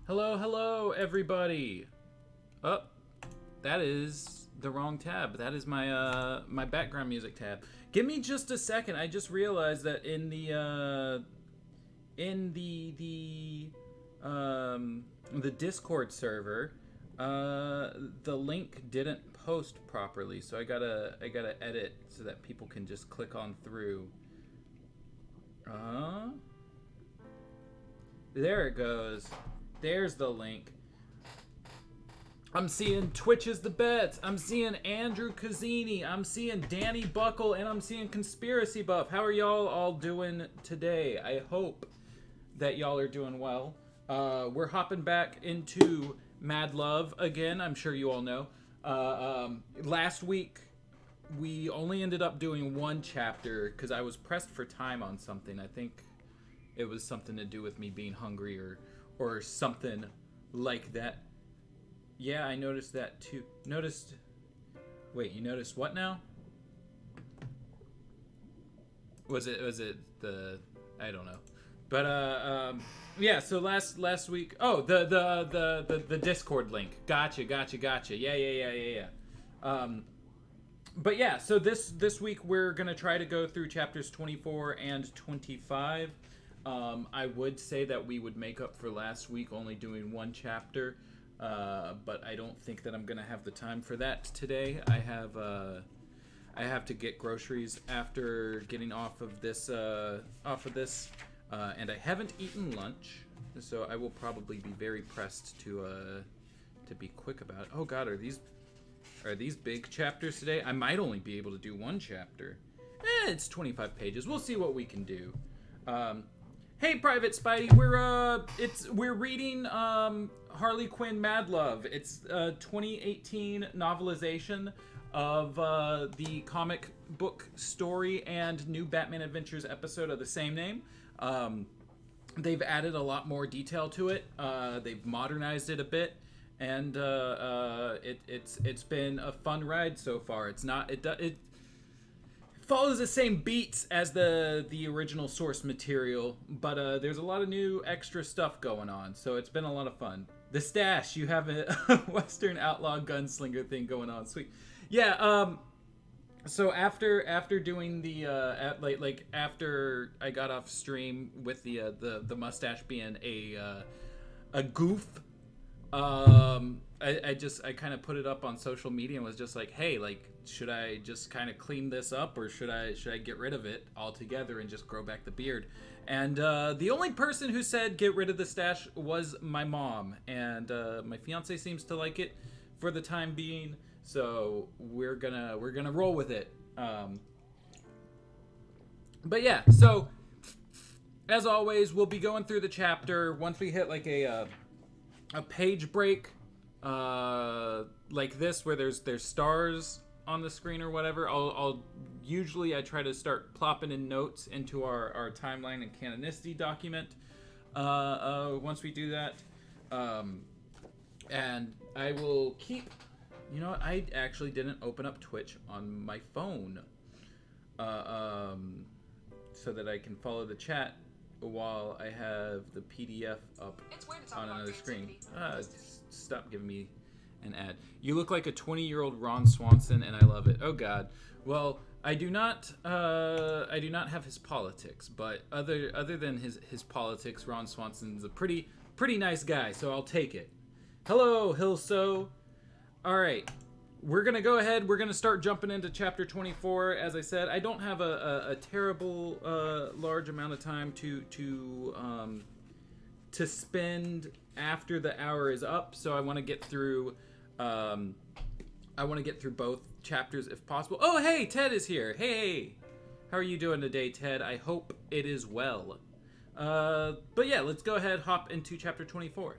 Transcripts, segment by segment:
Hello, hello, everybody. Oh, that is the wrong tab. That is my my background music tab. Give me just a second. I just realized that in the Discord server, the link didn't post properly, so I gotta edit so that people can just click on through. There it goes. There's the link. I'm seeing Twitch is the bets. I'm seeing Andrew Cazzini. I'm seeing Danny Buckle, and I'm seeing Conspiracy Buff. How are y'all all doing today? I hope that y'all are doing well. We're hopping back into Mad Love again. I'm sure you all know. Last week, we only ended up doing one chapter because I was pressed for time on something. I think it was something to do with me being hungry or something like that. Yeah, I noticed that too. Wait, you noticed what now? Was it the, I don't know. But yeah. So last week. Oh, the Discord link. Gotcha. Yeah. But yeah. So this week we're gonna try to go through chapters 24 and 25. I would say that we would make up for last week only doing one chapter, but I don't think that I'm gonna have the time for that today. I have to get groceries after getting off of this, and I haven't eaten lunch, so I will probably be very pressed to be quick about it. Oh God, are these big chapters today? I might only be able to do one chapter. It's 25 pages. We'll see what we can do. Hey, Private Spidey, we're reading Harley Quinn Mad Love. It's a 2018 novelization of the comic book story and new Batman Adventures episode of the same name. They've added a lot more detail to it. They've modernized it a bit, and it's been a fun ride so far. It follows the same beats as the original source material, but there's a lot of new extra stuff going on, so it's been a lot of fun. The stash, you have a Western outlaw gunslinger thing going on. Sweet. Yeah, so after doing the after I got off stream with the mustache being a goof, I kind of put it up on social media and was just like, hey, like, should I just kind of clean this up, or should I get rid of it altogether and just grow back the beard? And the only person who said get rid of the stash was my mom, and my fiance seems to like it for the time being. So we're gonna roll with it. But yeah, so as always, we'll be going through the chapter once we hit like a page break, like this, where there's stars on the screen or whatever. I'll usually I try to start plopping in notes into our timeline and canonicity document. Once we do that, and I will keep. You know what? I actually didn't open up Twitch on my phone, so that I can follow the chat while I have the PDF up on another screen. Stop giving me an ad. You look like a 20-year-old Ron Swanson, and I love it. Oh God. Well, I do not have his politics, but other than his politics, Ron Swanson's a pretty nice guy, so I'll take it. Hello, Hilso. All right, we're going to go ahead. We're going to start jumping into chapter 24. As I said, I don't have a terrible large amount of time to spend after the hour is up, so I want to get through both chapters if possible. Oh, hey, Ted is here. Hey. How are you doing today, Ted? I hope it is well. But yeah, let's go ahead, hop into chapter 24.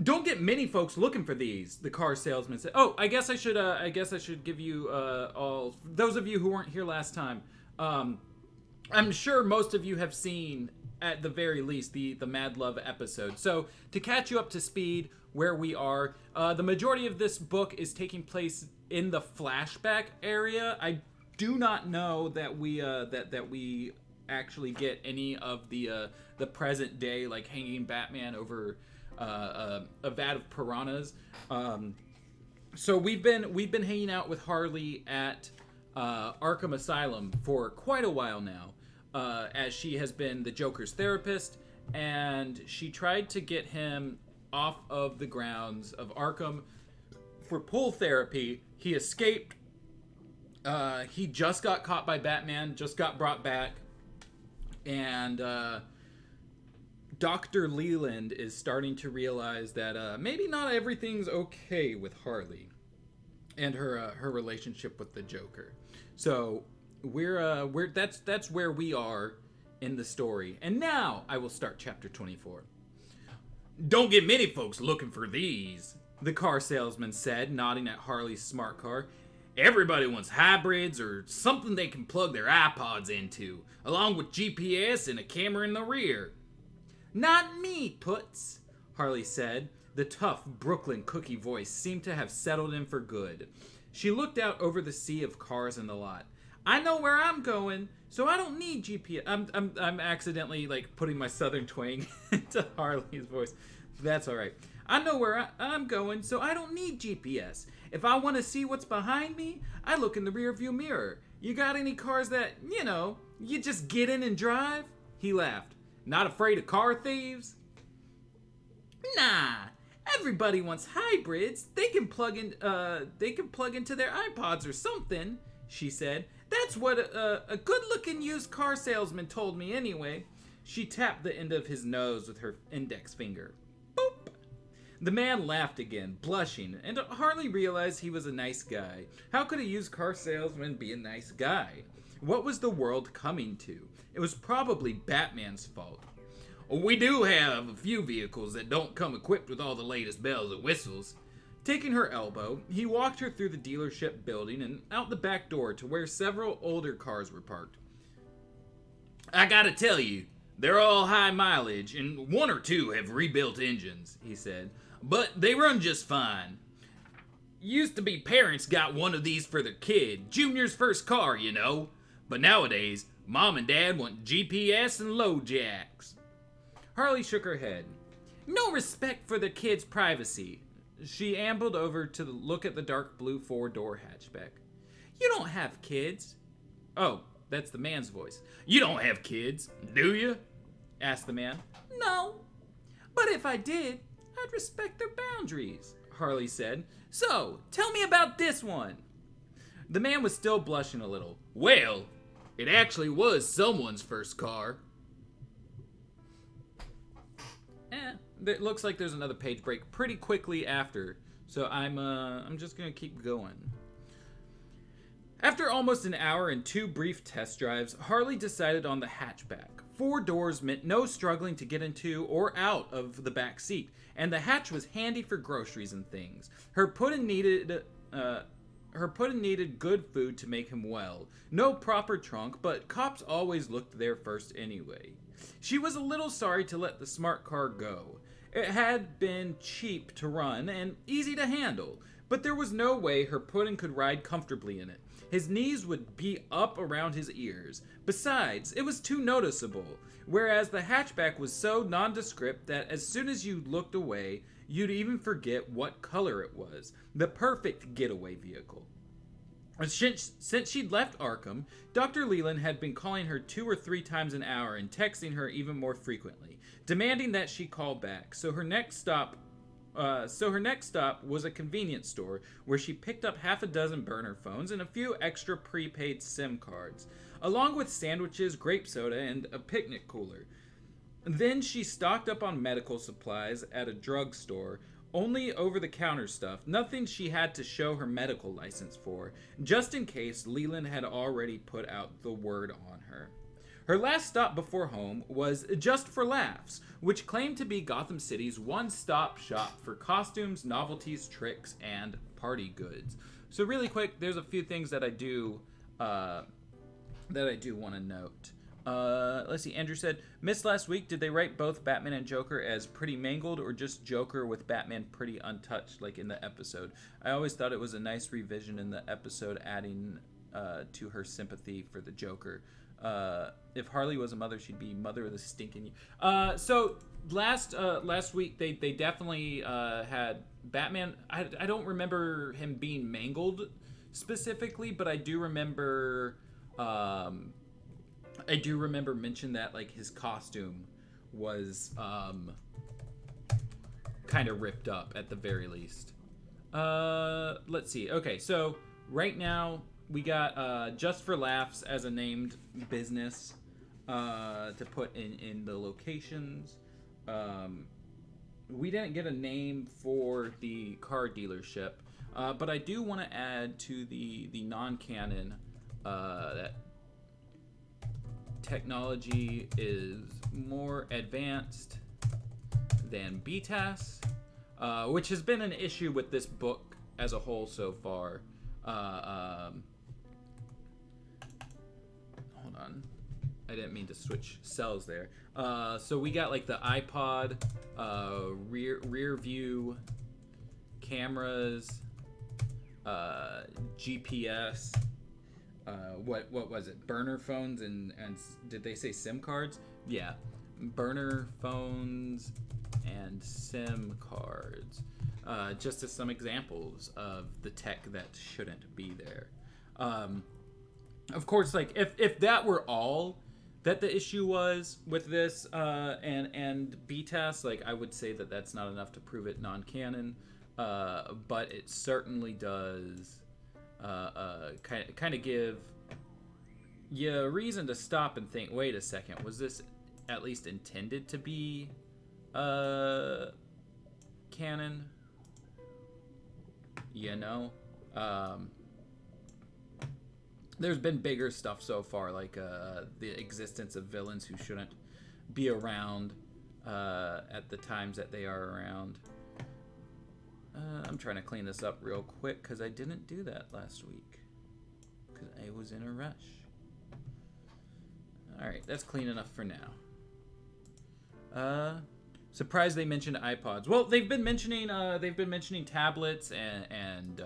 Don't get many folks looking for these, the car salesman said. Oh, I guess I should give you all those of you who weren't here last time. I'm sure most of you have seen, at the very least, the Mad Love episode. So to catch you up to speed where we are, the majority of this book is taking place in the flashback area. I do not know that we actually get any of the present day, like hanging Batman over a vat of piranhas. So we've been hanging out with Harley at Arkham Asylum for quite a while now, as she has been the Joker's therapist, and she tried to get him off of the grounds of Arkham for pool therapy. He escaped. He just got caught by Batman, just got brought back, and Dr. Leland is starting to realize that maybe not everything's okay with Harley and her relationship with the Joker. So that's where we are in the story. And now I will start chapter 24. Don't get many folks looking for these, the car salesman said, nodding at Harley's smart car. Everybody wants hybrids or something they can plug their iPods into, along with GPS and a camera in the rear. Not me, Puts, Harley said. The tough Brooklyn cookie voice seemed to have settled in for good. She looked out over the sea of cars in the lot. I know where I'm going, so I don't need GPS. I'm accidentally like putting my southern twang into Harley's voice. That's all right. I know where I'm going, so I don't need GPS. If I want to see what's behind me, I look in the rearview mirror. You got any cars that, you just get in and drive? He laughed. Not afraid of car thieves? Nah. Everybody wants hybrids. They can plug into their iPods or something, she said. That's what a good-looking used car salesman told me anyway. She tapped the end of his nose with her index finger. Boop. The man laughed again, blushing, and Harley realized he was a nice guy. How could a used car salesman be a nice guy? What was the world coming to? It was probably Batman's fault. We do have a few vehicles that don't come equipped with all the latest bells and whistles. Taking her elbow, he walked her through the dealership building and out the back door to where several older cars were parked. I gotta tell you, they're all high mileage, and one or two have rebuilt engines, he said. But they run just fine. Used to be parents got one of these for their kid, Junior's first car, But nowadays, Mom and Dad want GPS and low jacks. Harley shook her head. No respect for the kid's privacy. She ambled over to look at the dark blue four-door hatchback. You don't have kids. Oh, that's the man's voice. You don't have kids, do you? Asked the man. No. But if I did, I'd respect their boundaries, Harley said. So, tell me about this one. The man was still blushing a little. Well, it actually was someone's first car. It looks like there's another page break pretty quickly after, so I'm just gonna keep going. After almost an hour and 2 brief test drives, Harley decided on the hatchback. 4 doors meant no struggling to get into or out of the back seat, and the hatch was handy for groceries and things. Her pudding needed good food to make him well. No proper trunk, but cops always looked there first anyway. She was a little sorry to let the smart car go. It had been cheap to run and easy to handle, but there was no way her pudding could ride comfortably in it. His knees would be up around his ears. Besides, it was too noticeable, whereas the hatchback was so nondescript that as soon as you looked away, you'd even forget what color it was. The perfect getaway vehicle. Since she'd left Arkham, Dr. Leland had been calling her 2 or 3 times an hour and texting her even more frequently, demanding that she call back. So her next stop was a convenience store where she picked up half a dozen burner phones and a few extra prepaid SIM cards, along with sandwiches, grape soda, and a picnic cooler. Then she stocked up on medical supplies at a drugstore. Only over-the-counter stuff, nothing she had to show her medical license for, just in case Leland had already put out the word on her. Her last stop before home was Just for Laughs, which claimed to be Gotham City's one-stop shop for costumes, novelties, tricks, and party goods. So really quick, there's a few things that I do want to note. Let's see, Andrew said, missed last week, did they write both Batman and Joker as pretty mangled or just Joker with Batman pretty untouched, like in the episode? I always thought it was a nice revision in the episode, adding to her sympathy for the Joker. If Harley was a mother, she'd be mother of the stinking... So last week, they definitely had Batman... I don't remember him being mangled specifically, but I do remember... mention that like his costume was kind of ripped up at the very least. Let's see. Okay, so right now we got Just for Laughs as a named business to put in the locations. We didn't get a name for the car dealership, but I do want to add to the non-canon that technology is more advanced than BTAS, which has been an issue with this book as a whole so far. Hold on. I didn't mean to switch cells there. So we got like the iPod, rear view cameras, GPS. what was it? Burner phones and did they say SIM cards? Yeah, burner phones and SIM cards. Just as some examples of the tech that shouldn't be there. Of course, like if that were all that the issue was with this and BTAS, like I would say that that's not enough to prove it non-canon, but it certainly does kind of give you a reason to stop and think, wait a second, was this at least intended to be canon? You know? There's been bigger stuff so far, like the existence of villains who shouldn't be around at the times that they are around. I'm trying to clean this up real quick because I didn't do that last week because I was in a rush. All right, that's clean enough for now. Surprised they mentioned iPods. Well, they've been mentioning tablets and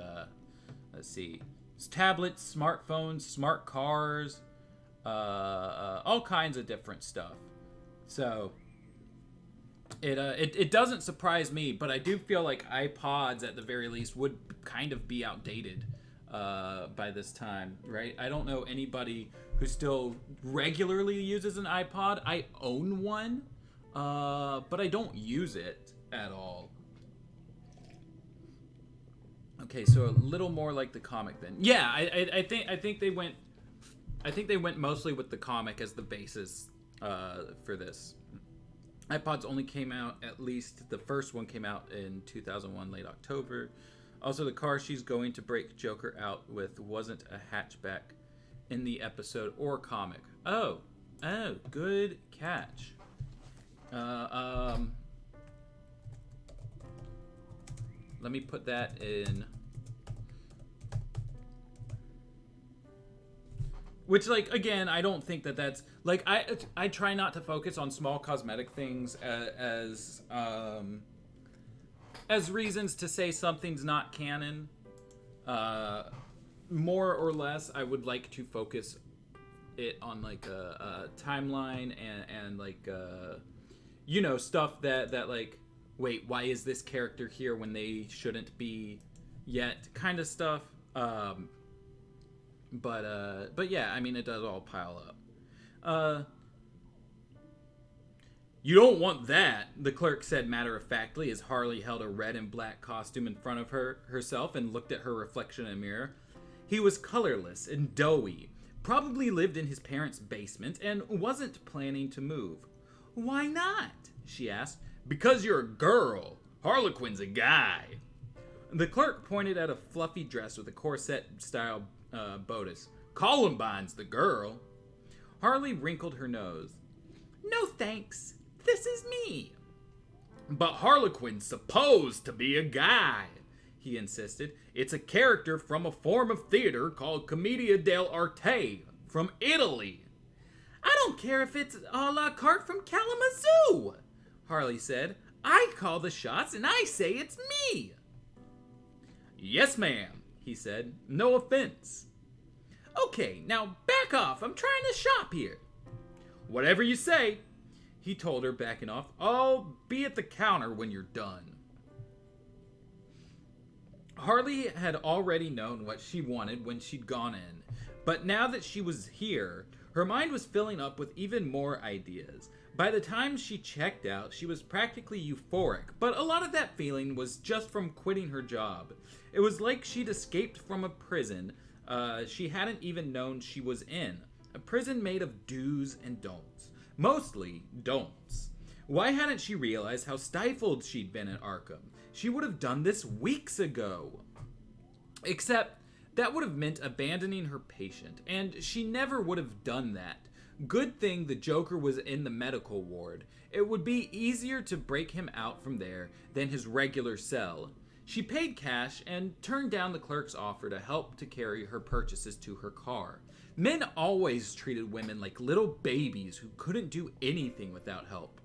let's see. Tablets, smartphones, smart cars, all kinds of different stuff. So it doesn't surprise me, but I do feel like iPods at the very least would kind of be outdated by this time, right? I don't know anybody who still regularly uses an iPod. I own one, but I don't use it at all. Okay, so a little more like the comic then. Yeah, I think they went mostly with the comic as the basis for this. iPods only came out, at least the first one came out in 2001, late October. Also, the car she's going to break Joker out with wasn't a hatchback in the episode or comic. Oh, good catch. Let me put that in. Which, like, again, I don't think that's like I try not to focus on small cosmetic things as reasons to say something's not canon. More or less, I would like to focus it on like a timeline and like stuff that like, wait, why is this character here when they shouldn't be yet, kind of stuff. But yeah, I mean, it does all pile up. You don't want that, the clerk said matter-of-factly as Harley held a red and black costume in front of herself and looked at her reflection in a mirror. He was colorless and doughy, probably lived in his parents' basement, and wasn't planning to move. Why not? She asked. Because you're a girl. Harley Quinn's a guy. The clerk pointed at a fluffy dress with a corset-style bodice. Columbine's the girl. Harley wrinkled her nose. No thanks. This is me. But Harlequin's supposed to be a guy, he insisted. It's a character from a form of theater called Commedia dell'arte from Italy. I don't care if it's a la carte from Kalamazoo, Harley said. I call the shots and I say it's me. Yes, ma'am, he said. No offense. Okay, now back off. I'm trying to shop here. Whatever you say, he told her, backing off. I'll be at the counter when you're done. Harley had already known what she wanted when she'd gone in, but now that she was here, her mind was filling up with even more ideas. By the time she checked out, she was practically euphoric, but a lot of that feeling was just from quitting her job. It was like she'd escaped from a prison she hadn't even known she was in. A prison made of do's and don'ts. Mostly don'ts. Why hadn't she realized how stifled she'd been at Arkham? She would have done this weeks ago. Except that would have meant abandoning her patient, and she never would have done that. Good thing the Joker was in the medical ward. It would be easier to break him out from there than his regular cell. She paid cash and turned down the clerk's offer to help to carry her purchases to her car. Men always treated women like little babies who couldn't do anything without help.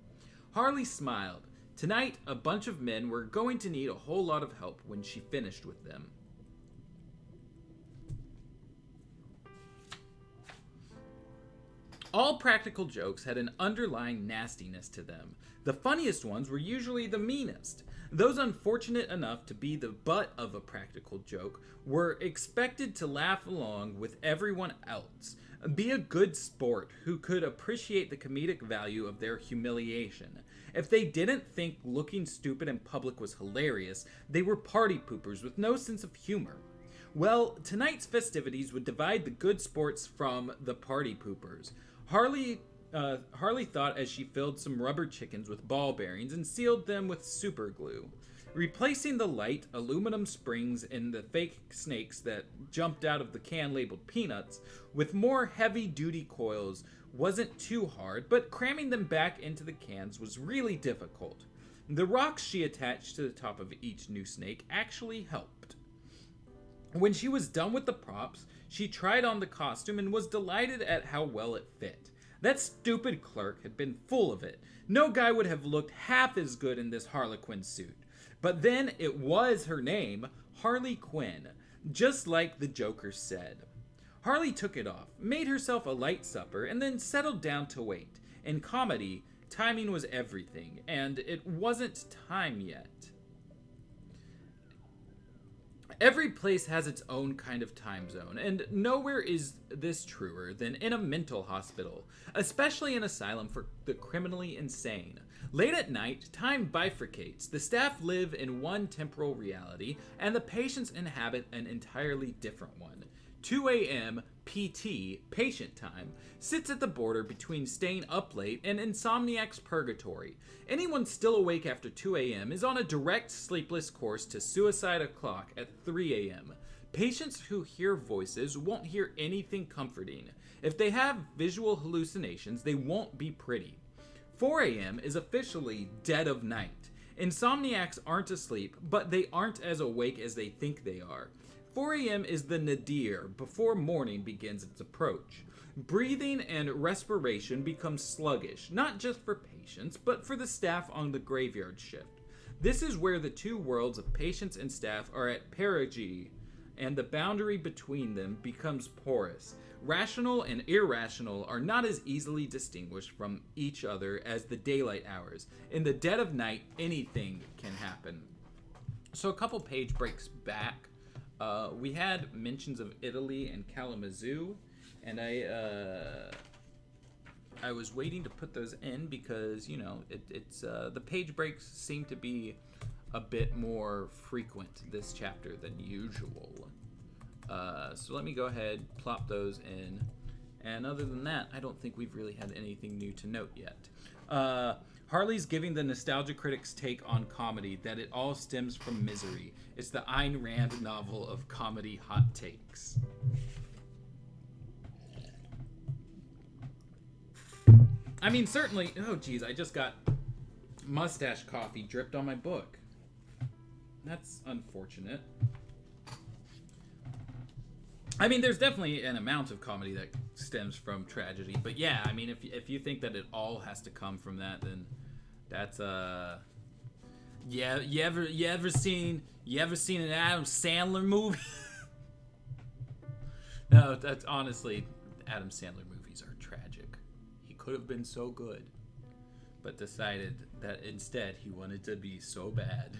Harley smiled. Tonight, a bunch of men were going to need a whole lot of help when she finished with them. All practical jokes had an underlying nastiness to them. The funniest ones were usually the meanest. Those unfortunate enough to be the butt of a practical joke were expected to laugh along with everyone else. Be a good sport who could appreciate the comedic value of their humiliation. If they didn't think looking stupid in public was hilarious, they were party poopers with no sense of humor. Well, tonight's festivities would divide the good sports from the party poopers. Harley thought as she filled some rubber chickens with ball bearings and sealed them with super glue. Replacing the light aluminum springs in the fake snakes that jumped out of the can labeled peanuts with more heavy-duty coils wasn't too hard, but cramming them back into the cans was really difficult. The rocks she attached to the top of each new snake actually helped. When she was done with the props, she tried on the costume and was delighted at how well it fit. That stupid clerk had been full of it. No guy would have looked half as good in this Harley Quinn suit. But then it was her name, Harley Quinn, just like the Joker said. Harley took it off, made herself a light supper, and then settled down to wait. In comedy, timing was everything, and it wasn't time yet. Every place has its own kind of time zone, and nowhere is this truer than in a mental hospital, especially an asylum for the criminally insane. Late at night, time bifurcates. The staff live in one temporal reality, and the patients inhabit an entirely different one. 2 a.m. PT, patient time, sits at the border between staying up late and insomniac's purgatory. Anyone still awake after 2 a.m. is on a direct sleepless course to suicide o'clock at 3 a.m. Patients who hear voices won't hear anything comforting. If they have visual hallucinations, they won't be pretty. 4 a.m. is officially dead of night. Insomniacs aren't asleep, but they aren't as awake as they think they are. 4 a.m. is the nadir before morning begins its approach. Breathing and respiration become sluggish, not just for patients, but for the staff on the graveyard shift. This is where the two worlds of patients and staff are at perigee, and the boundary between them becomes porous. Rational and irrational are not as easily distinguished from each other as the daylight hours. In the dead of night, anything can happen. So a couple page breaks back, we had mentions of Italy and Kalamazoo, and I was waiting to put those in because, you know, it's the page breaks seem to be a bit more frequent this chapter than usual. So let me go ahead, plop those in, and other than that, I don't think we've really had anything new to note yet. Harley's giving the nostalgia critic's take on comedy that it all stems from misery. It's the Ayn Rand novel of comedy hot takes. I mean, certainly... Oh, geez, I just got mustache coffee dripped on my book. That's unfortunate. I mean, there's definitely an amount of comedy that stems from tragedy, but yeah, I mean, if you think that it all has to come from that, then that's yeah. You ever seen an Adam Sandler movie? No, that's honestly, Adam Sandler movies are tragic. He could have been so good, but decided that instead he wanted to be so bad.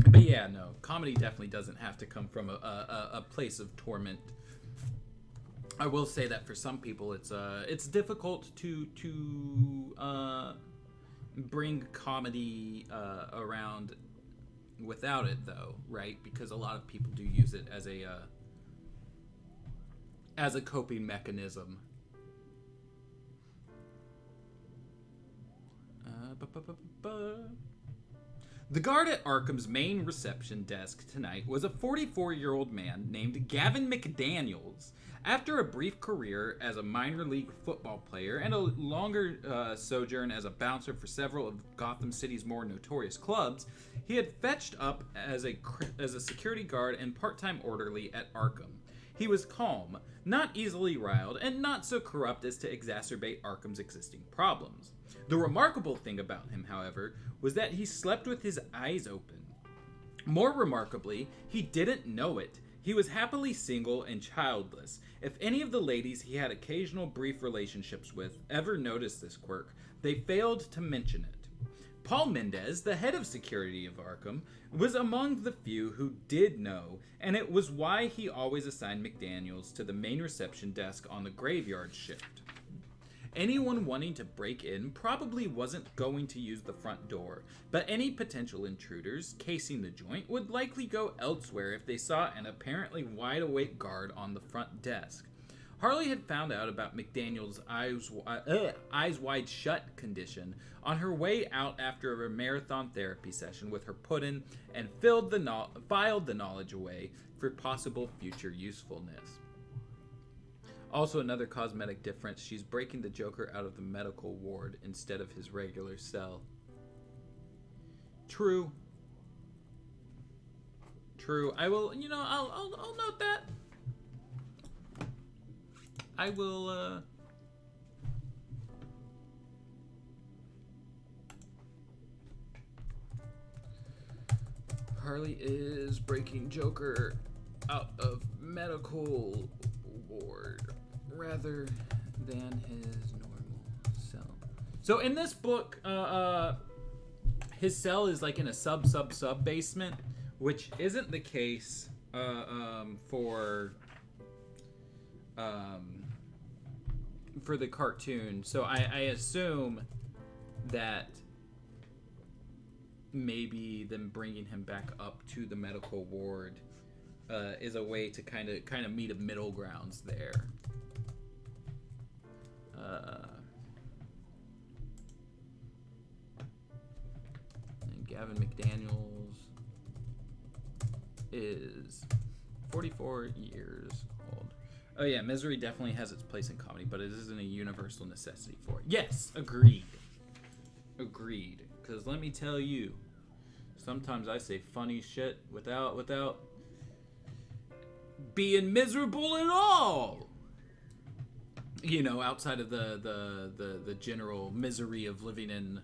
But yeah, no, comedy definitely doesn't have to come from a place of torment. I will say that for some people, it's difficult to bring comedy around without it, though, right? Because a lot of people do use it as a coping mechanism. The guard at Arkham's main reception desk tonight was a 44-year-old man named Gavin McDaniels. After a brief career as a minor league football player and a longer sojourn as a bouncer for several of Gotham City's more notorious clubs, he had fetched up as a security guard and part-time orderly at Arkham. He was calm, not easily riled, and not so corrupt as to exacerbate Arkham's existing problems. The remarkable thing about him, however, was that he slept with his eyes open. More remarkably, he didn't know it. He was happily single and childless. If any of the ladies he had occasional brief relationships with ever noticed this quirk, they failed to mention it. Paul Mendez, the head of security of Arkham, was among the few who did know, and it was why he always assigned McDaniels to the main reception desk on the graveyard shift. Anyone wanting to break in probably wasn't going to use the front door, but any potential intruders casing the joint would likely go elsewhere if they saw an apparently wide-awake guard on the front desk. Harley had found out about McDaniel's eyes wide shut condition on her way out after a marathon therapy session with her puddin' and filed the knowledge away for possible future usefulness. Also, another cosmetic difference, she's breaking the Joker out of the medical ward instead of his regular cell. True. I will, I'll note that. I will, Harley is breaking Joker out of medical ward rather than his normal cell. So in this book, his cell is like in a sub basement, which isn't the case for the cartoon. So I assume that maybe them bringing him back up to the medical ward is a way to kind of meet a middle grounds there. And Gavin McDaniels is 44 years old. Oh yeah, misery definitely has its place in comedy, but it isn't a universal necessity for it. Yes, agreed. Because let me tell you, sometimes I say funny shit without being miserable at all. Outside of the general misery of living in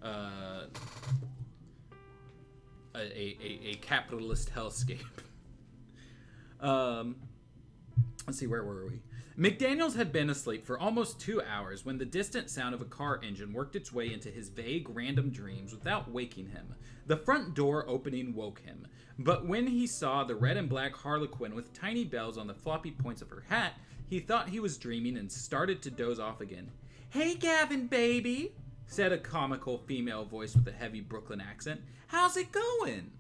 a capitalist hellscape. Let's see, where were we? McDaniels had been asleep for almost 2 hours when the distant sound of a car engine worked its way into his vague, random dreams without waking him. The front door opening woke him, but when he saw the red and black Harley Quinn with tiny bells on the floppy points of her hat, he thought he was dreaming and started to doze off again. "Hey, Gavin, baby," said a comical female voice with a heavy Brooklyn accent. "How's it going?"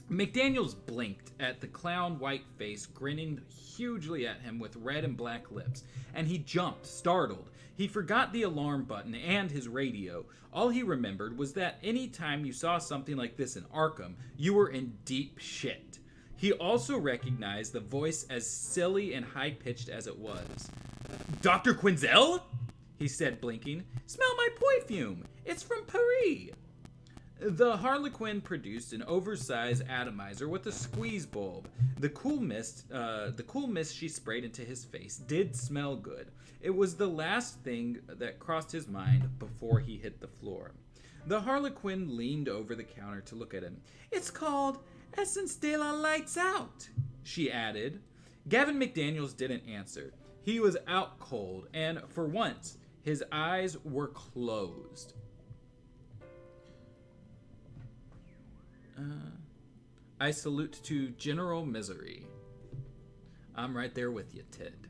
McDaniels blinked at the clown white face grinning hugely at him with red and black lips, and he jumped, startled. He forgot the alarm button and his radio. All he remembered was that any time you saw something like this in Arkham, you were in deep shit. He also recognized the voice as silly and high-pitched as it was. "Dr. Quinzel?" he said, blinking. "Smell my perfume. It's from Paris." The Harlequin produced an oversized atomizer with a squeeze bulb. The cool mist she sprayed into his face did smell good. It was the last thing that crossed his mind before he hit the floor. The Harlequin leaned over the counter to look at him. "It's called Essence de la Lights Out," she added. Gavin McDaniels didn't answer. He was out cold, and for once, his eyes were closed. I salute to General Misery. I'm right there with you, Ted.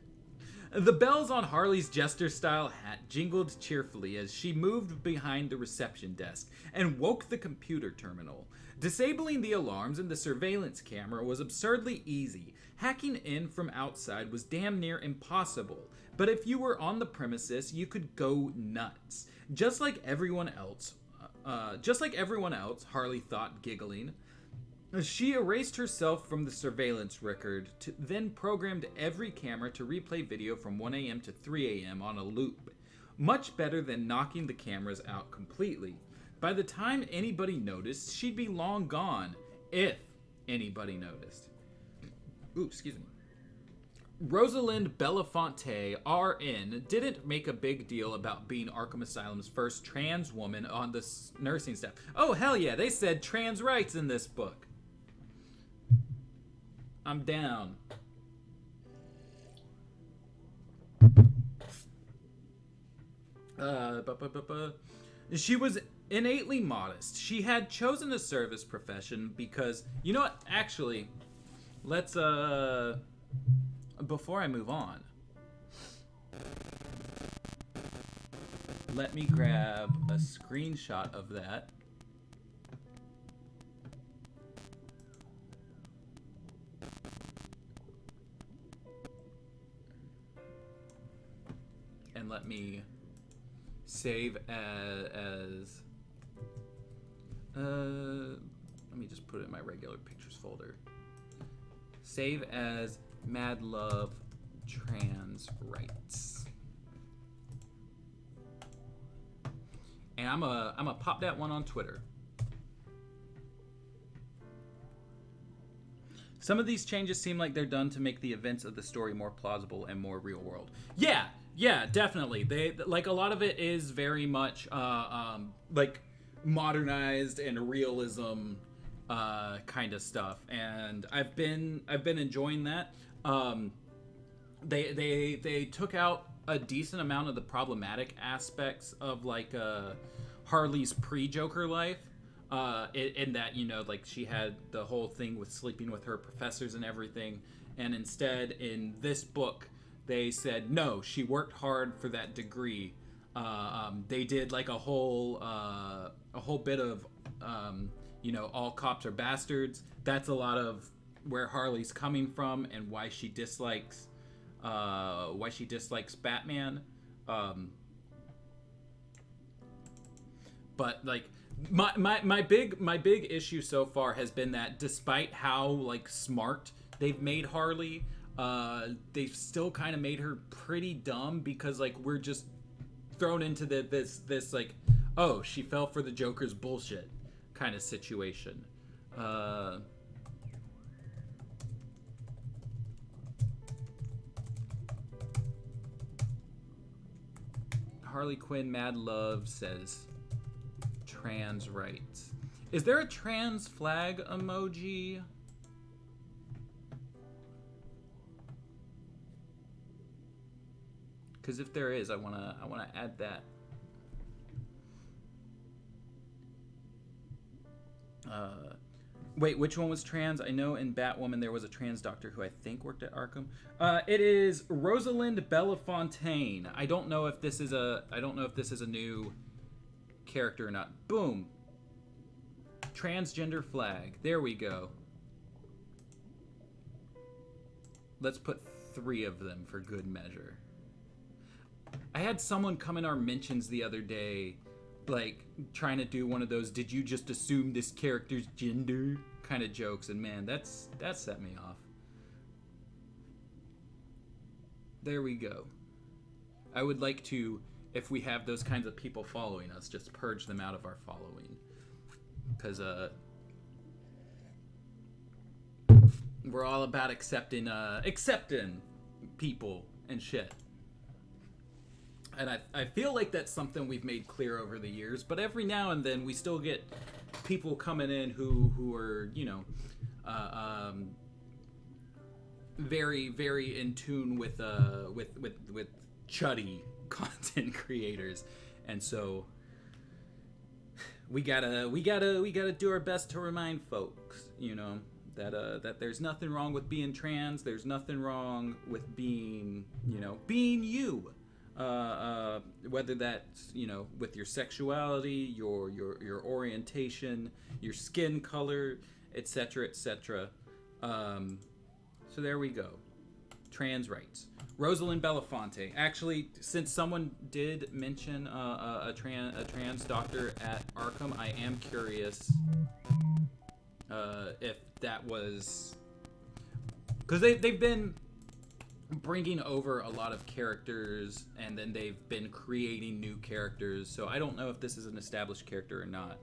The bells on Harley's jester-style hat jingled cheerfully as she moved behind the reception desk and woke the computer terminal. Disabling the alarms and the surveillance camera was absurdly easy. Hacking in from outside was damn near impossible. But if you were on the premises, you could go nuts. Just like everyone else, Harley thought, giggling. She erased herself from the surveillance record, then programmed every camera to replay video from 1 a.m. to 3 a.m. on a loop. Much better than knocking the cameras out completely. By the time anybody noticed, she'd be long gone, if anybody noticed. Ooh, excuse me. Rosalind Belafonte, RN, didn't make a big deal about being Arkham Asylum's first trans woman on the nursing staff. Oh, hell yeah, they said trans rights in this book. I'm down. She was innately modest. She had chosen a service profession because, you know what? Actually, let's before I move on, let me grab a screenshot of that. And let me save as let me just put it in my regular pictures folder. Save as Mad Love Trans Rights. And I'm a pop that one on Twitter. Some of these changes seem like they're done to make the events of the story more plausible and more real world. Yeah, definitely. They like a lot of it is very much like modernized and realism kind of stuff, and I've been enjoying that. They took out a decent amount of the problematic aspects of like Harley's pre-Joker life. In that, you know, like she had the whole thing with sleeping with her professors and everything, and instead in this book they said no, she worked hard for that degree. They did like a whole bit of you know, all cops are bastards. That's a lot of where Harley's coming from and why she dislikes Batman. But like my big issue so far has been that despite how like smart they've made Harley, they've still kind of made her pretty dumb, because like we're just thrown into this like, oh, she fell for the Joker's bullshit kind of situation. Harley Quinn Mad Love says trans rights. Is there a trans flag emoji? Because if there is, I wanna add that. Wait, which one was trans? I know in Batwoman there was a trans doctor who I think worked at Arkham. It is Rosalind Belafontaine. I don't know if this is a new character or not. Boom. Transgender flag. There we go. Let's put 3 of them for good measure. I had someone come in our mentions the other day, like trying to do one of those "did you just assume this character's gender" kind of jokes, and man, that set me off. There we go. I would like to, if we have those kinds of people following us, just purge them out of our following, because we're all about accepting people and shit. And I feel like that's something we've made clear over the years, but every now and then we still get people coming in who are, you know, very, very in tune with chuddy content creators, and so we gotta do our best to remind folks, you know, that there's nothing wrong with being trans. There's nothing wrong with being, you know, being you. Whether that's, you know, with your sexuality, your orientation, your skin color, etc., etc. So there we go. Trans rights. Rosalind Belafonte. Actually, since someone did mention a trans doctor at Arkham, I am curious if that was, because they've been bringing over a lot of characters, and then they've been creating new characters, so I don't know if this is an established character or not.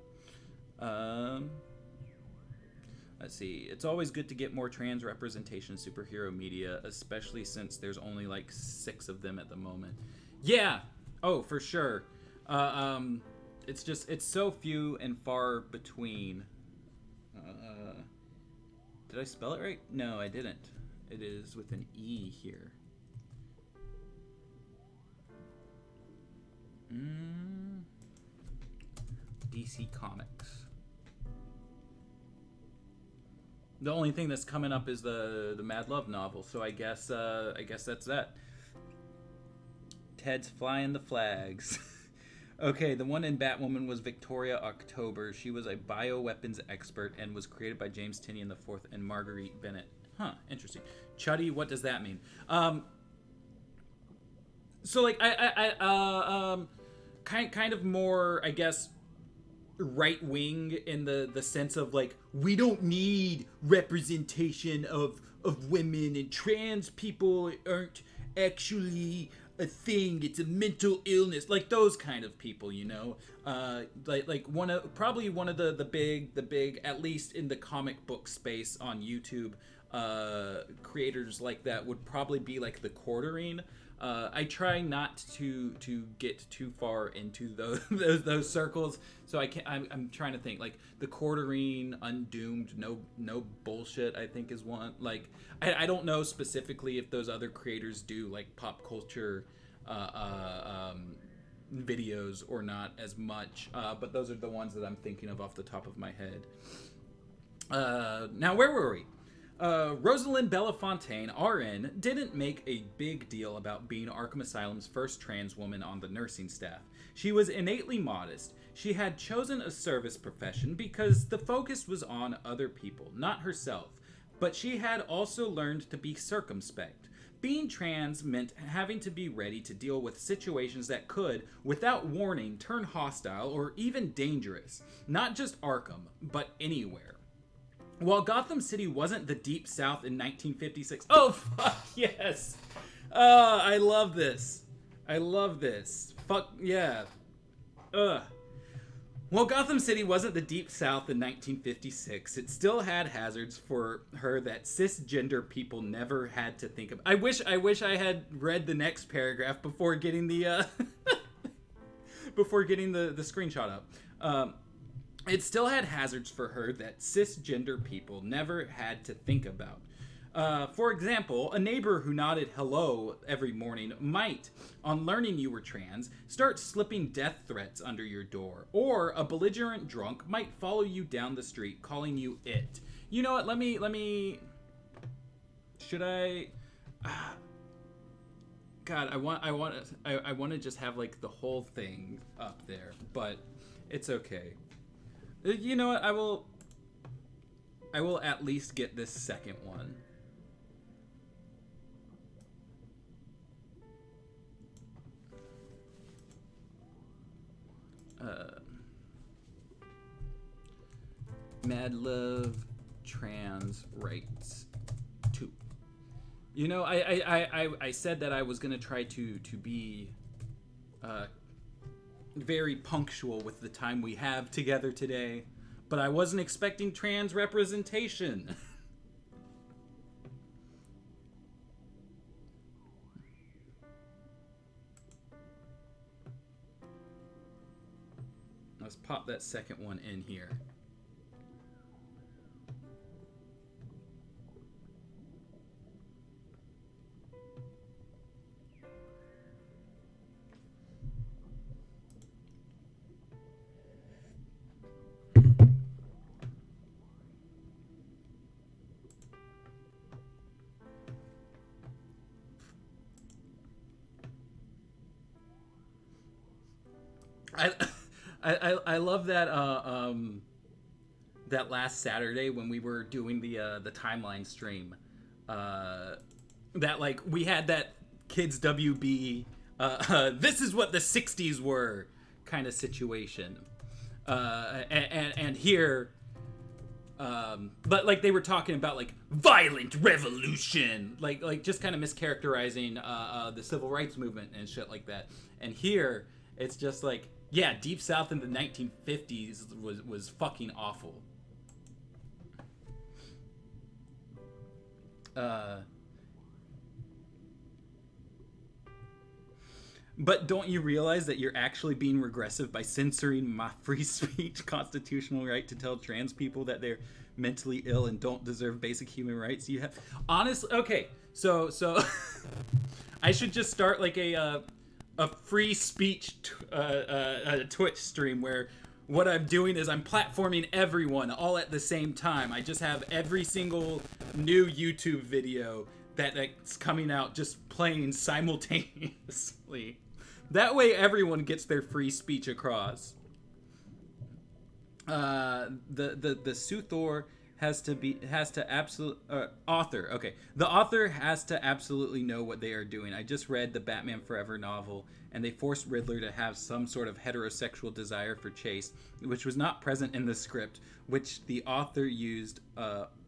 Let's see. It's always good to get more trans representation in superhero media, especially since there's only like 6 of them at the moment. Yeah! Oh, for sure. It's so few and far between. Did I spell it right? No, I didn't. It is with an E here. DC Comics. The only thing that's coming up is the Mad Love novel, so I guess that's that. Ted's flying the flags. Okay, the one in Batwoman was Victoria October. She was a bioweapons expert and was created by James Tynion IV and Marguerite Bennett. Huh, interesting. Chuddy, what does that mean? So like kind of more, I guess, right wing in the sense of like, we don't need representation of women, and trans people aren't actually a thing, it's a mental illness, like those kind of people, you know. Like one of the big, at least in the comic book space on YouTube, creators like that would probably be like the Quartering. I try not to get too far into those circles, so I'm trying to think, like the Quartering, Undoomed, no bullshit, I think is one. Like I don't know specifically if those other creators do like pop culture videos or not as much, but those are the ones that I'm thinking of off the top of my head. Now where were we? Rosalind Belafontaine, RN, didn't make a big deal about being Arkham Asylum's first trans woman on the nursing staff. She was innately modest. She had chosen a service profession because the focus was on other people, not herself. But she had also learned to be circumspect. Being trans meant having to be ready to deal with situations that could, without warning, turn hostile or even dangerous. Not just Arkham, but anywhere. While Gotham City wasn't the Deep South in 1956... Oh, fuck, yes! I love this. I love this. Fuck, yeah. Ugh. While Gotham City wasn't the Deep South in 1956, it still had hazards for her that cisgender people never had to think of. I wish I had read the next paragraph before getting the... before getting the screenshot up. It still had hazards for her that cisgender people never had to think about. For example, a neighbor who nodded hello every morning might, on learning you were trans, start slipping death threats under your door. Or a belligerent drunk might follow you down the street calling you it. You know what, let me... Should I... God, I want to just have like the whole thing up there, but it's okay. You know what? I will at least get this second one. Mad Love Trans Rights 2. You know, I said that I was gonna try to be very punctual with the time we have together today, but I wasn't expecting trans representation. Let's pop that second one in here. I love that that last Saturday when we were doing the timeline stream, that like we had that kids WB this is what the 60s were kind of situation, and here but like they were talking about like violent revolution, like just kind of mischaracterizing the civil rights movement and shit like that, and here it's just like, yeah, Deep South in the 1950s was fucking awful. But don't you realize that you're actually being regressive by censoring my free speech constitutional right to tell trans people that they're mentally ill and don't deserve basic human rights? You have honestly, okay. So I should just start like a free speech Twitch stream where what I'm doing is I'm platforming everyone all at the same time. I just have every single new YouTube video that's coming out just playing simultaneously. That way everyone gets their free speech across. The Suthor author. Okay. The author has to absolutely know what they are doing. I just read the Batman Forever novel, and they forced Riddler to have some sort of heterosexual desire for Chase, which was not present in the script, which the author used,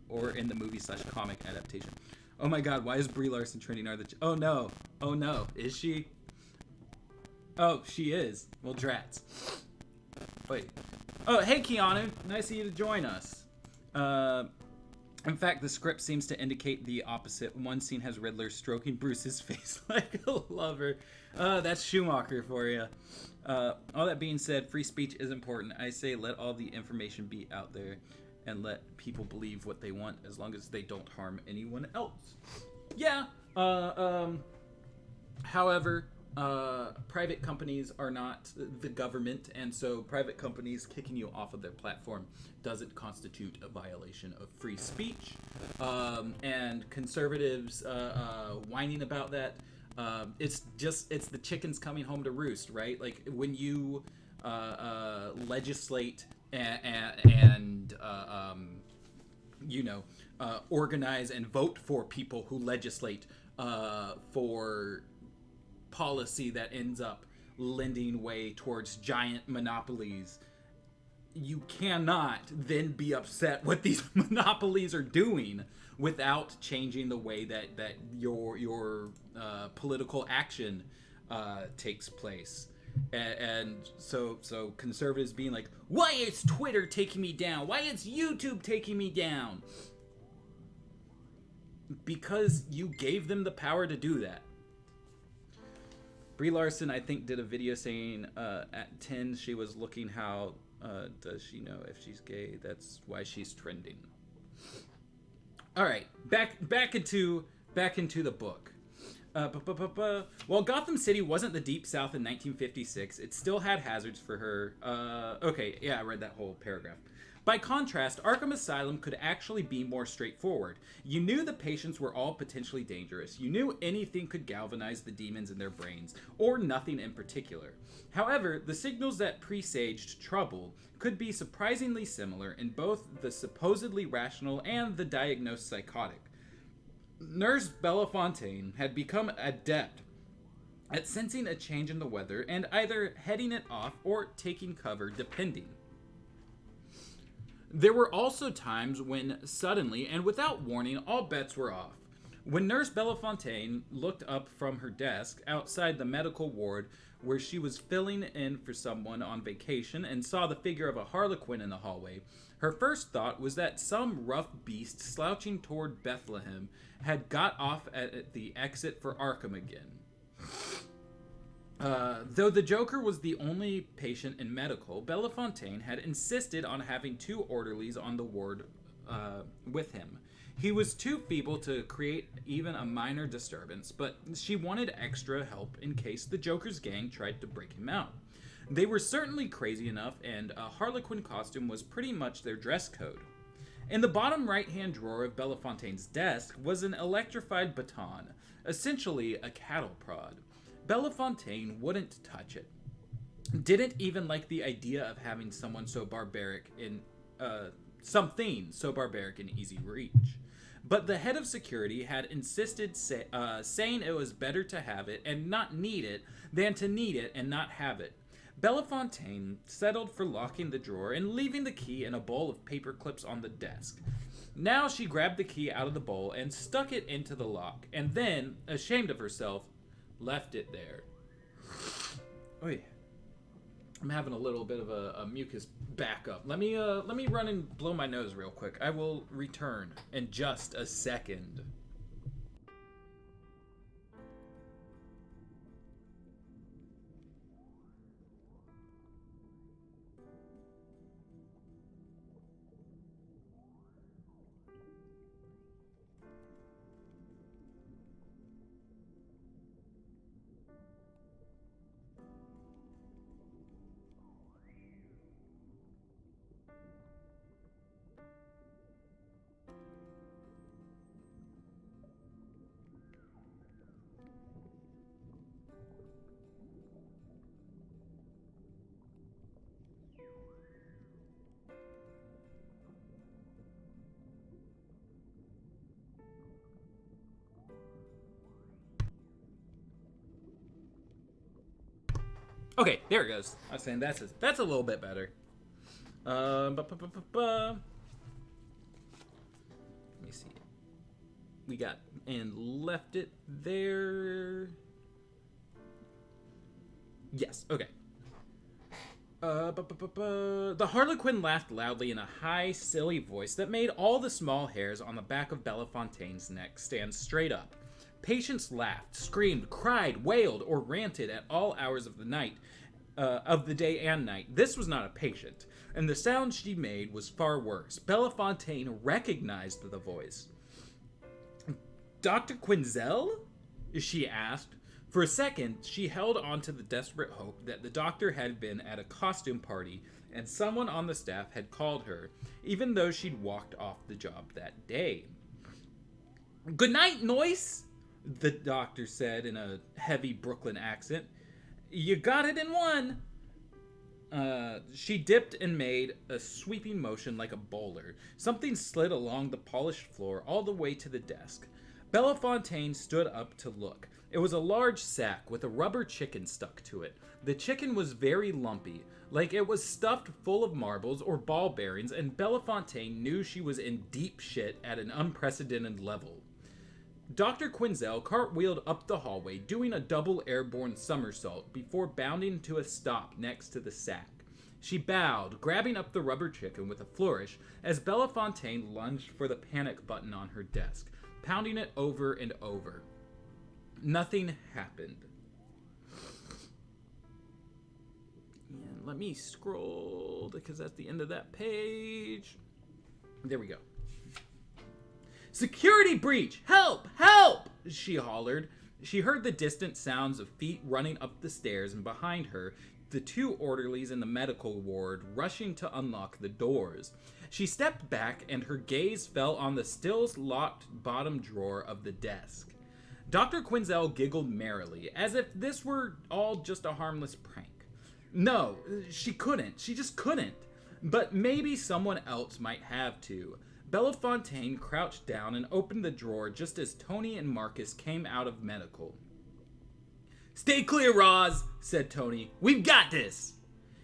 or in the movie/comic adaptation. Oh my god, why is Brie Larson trending? Oh no. Is she? Oh, she is. Well, drats. Wait. Oh, hey Keanu. Nice of you to join us. In fact, the script seems to indicate the opposite. One scene has Riddler stroking Bruce's face like a lover. That's Schumacher for you. All that being said, free speech is important. I say let all the information be out there and let people believe what they want as long as they don't harm anyone else. Yeah. However, private companies are not the government, and so private companies kicking you off of their platform doesn't constitute a violation of free speech. And conservatives whining about that, it's the chickens coming home to roost, right? Like when you legislate and organize and vote for people who legislate for policy that ends up lending way towards giant monopolies, you cannot then be upset what these monopolies are doing without changing the way that your political action takes place. And so conservatives being like, why is Twitter taking me down? Why is YouTube taking me down? Because you gave them the power to do that. Brie Larson, I think, did a video saying at 10 she was looking how does she know if she's gay? That's why she's trending. All right, back into the book. While Gotham City wasn't the Deep South in 1956, it still had hazards for her. Okay, yeah, I read that whole paragraph. By contrast, Arkham Asylum could actually be more straightforward. You knew the patients were all potentially dangerous. You knew anything could galvanize the demons in their brains, or nothing in particular. However, the signals that presaged trouble could be surprisingly similar in both the supposedly rational and the diagnosed psychotic. Nurse Belafontaine had become adept at sensing a change in the weather and either heading it off or taking cover, depending. There were also times when, suddenly and without warning, all bets were off. When Nurse Belafontaine looked up from her desk outside the medical ward where she was filling in for someone on vacation and saw the figure of a Harley Quinn in the hallway, her first thought was that some rough beast slouching toward Bethlehem had got off at the exit for Arkham again. Though the Joker was the only patient in medical, Belafontaine had insisted on having 2 orderlies on the ward with him. He was too feeble to create even a minor disturbance, but she wanted extra help in case the Joker's gang tried to break him out. They were certainly crazy enough, and a Harlequin costume was pretty much their dress code. In the bottom right-hand drawer of Belafontaine's desk was an electrified baton, essentially a cattle prod. Belafontaine wouldn't touch it. Didn't even like the idea of having something so barbaric in easy reach. But the head of security had insisted, saying it was better to have it and not need it than to need it and not have it. Belafontaine settled for locking the drawer and leaving the key in a bowl of paper clips on the desk. Now she grabbed the key out of the bowl and stuck it into the lock, and then, ashamed of herself, left it there. Oy. I'm having a little bit of a mucus backup. Let me run and blow my nose real quick. I will return in just a second. Okay, there it goes. I was saying that's a little bit better. Let me see. We got and left it there. Yes. Okay. The Harley Quinn laughed loudly in a high, silly voice that made all the small hairs on the back of Belafontaine's neck stand straight up. Patients laughed, screamed, cried, wailed, or ranted at all hours of the night, of the day and night. This was not a patient, and the sound she made was far worse. Belafontaine recognized the voice. "Dr. Quinzel?" she asked. For a second, she held on to the desperate hope that the doctor had been at a costume party and someone on the staff had called her, even though she'd walked off the job that day. "Good night, Noyce," the doctor said in a heavy Brooklyn accent. "You got it in one." She dipped and made a sweeping motion like a bowler. Something slid along the polished floor all the way to the desk. Belafontaine stood up to look. It was a large sack with a rubber chicken stuck to it. The chicken was very lumpy, like it was stuffed full of marbles or ball bearings, and Belafontaine knew she was in deep shit at an unprecedented level. Dr. Quinzel cartwheeled up the hallway, doing a double airborne somersault before bounding to a stop next to the sack. She bowed, grabbing up the rubber chicken with a flourish as Belafontaine lunged for the panic button on her desk, pounding it over and over. Nothing happened. And let me scroll, because that's the end of that page. There we go. "Security breach! Help! Help!" she hollered. She heard the distant sounds of feet running up the stairs, and behind her, the two orderlies in the medical ward rushing to unlock the doors. She stepped back, and her gaze fell on the still locked bottom drawer of the desk. Dr. Quinzel giggled merrily, as if this were all just a harmless prank. No, she couldn't. She just couldn't. But maybe someone else might have to. Belafontaine crouched down and opened the drawer just as Tony and Marcus came out of medical. "Stay clear, Roz," said Tony. "We've got this."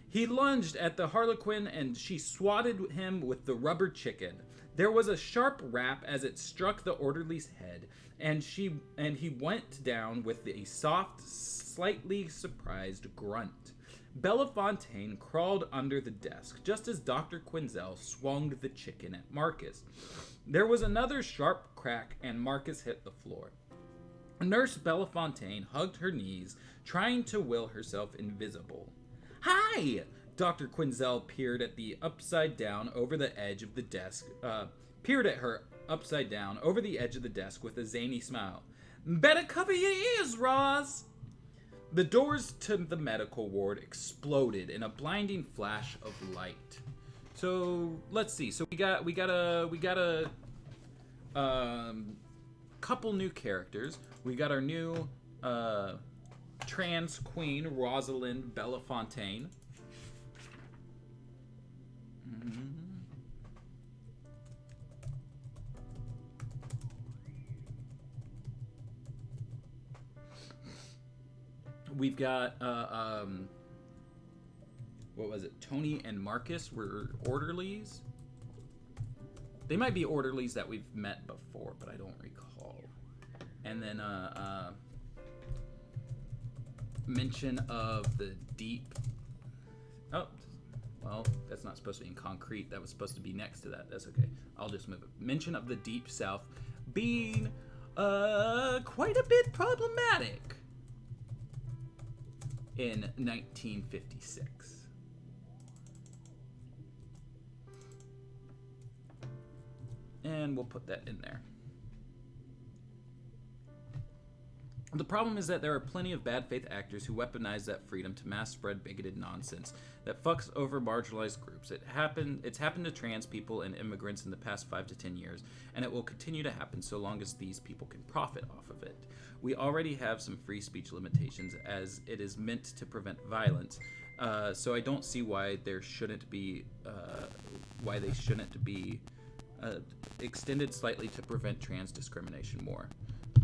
He lunged at the Harlequin and she swatted him with the rubber chicken. There was a sharp rap as it struck the orderly's head, and he went down with a soft, slightly surprised grunt. Belafontaine crawled under the desk just as Dr. Quinzel swung the chicken at Marcus. There was another sharp crack and Marcus hit the floor. Nurse Belafontaine hugged her knees, trying to will herself invisible. "Hi!" Dr. Quinzel peered at her upside down over the edge of the desk with a zany smile. "Better cover your ears, Roz." The doors to the medical ward exploded in a blinding flash of light. So let's see. So we got a couple new characters. We got our new trans queen, Rosalind Belafontaine. We've got what was it? Tony and Marcus were orderlies. They might be orderlies that we've met before, but I don't recall. And then mention of the deep. Oh, well, that's not supposed to be in concrete. That was supposed to be next to that. That's okay. I'll just move it. Mention of the Deep South being quite a bit problematic in 1956. And we'll put that in there. The problem is that there are plenty of bad faith actors who weaponize that freedom to mass spread bigoted nonsense that fucks over marginalized groups. It's happened to trans people and immigrants in the past 5 to 10 years, and it will continue to happen so long as these people can profit off of it. We already have some free speech limitations as it is meant to prevent violence, so I don't see why they shouldn't be extended slightly to prevent trans discrimination more.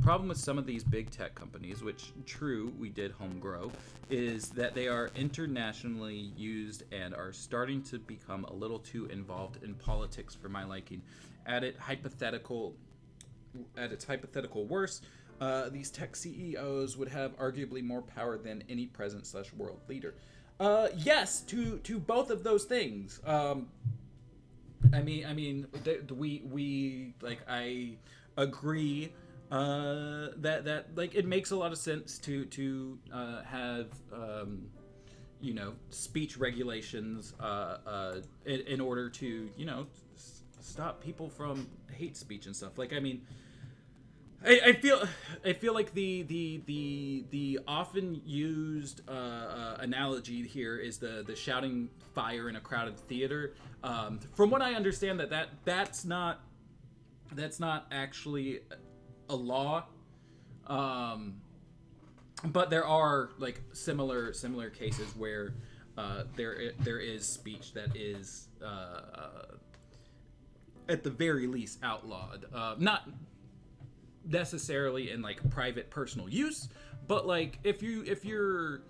problem with some of these big tech companies, which, true, we did home grow, is that they are internationally used and are starting to become a little too involved in politics for my liking. At its hypothetical worst, these tech CEOs would have arguably more power than any president/world leader. Yes, to both of those things. I agree that like it makes a lot of sense to have speech regulations in order to stop people from hate speech and stuff. Like, I mean, I feel like the often used analogy here is the shouting fire in a crowded theater. From what I understand, that's not actually a law, but there are like similar cases where there is speech that is at the very least outlawed. Not necessarily in like private personal use, but like if you're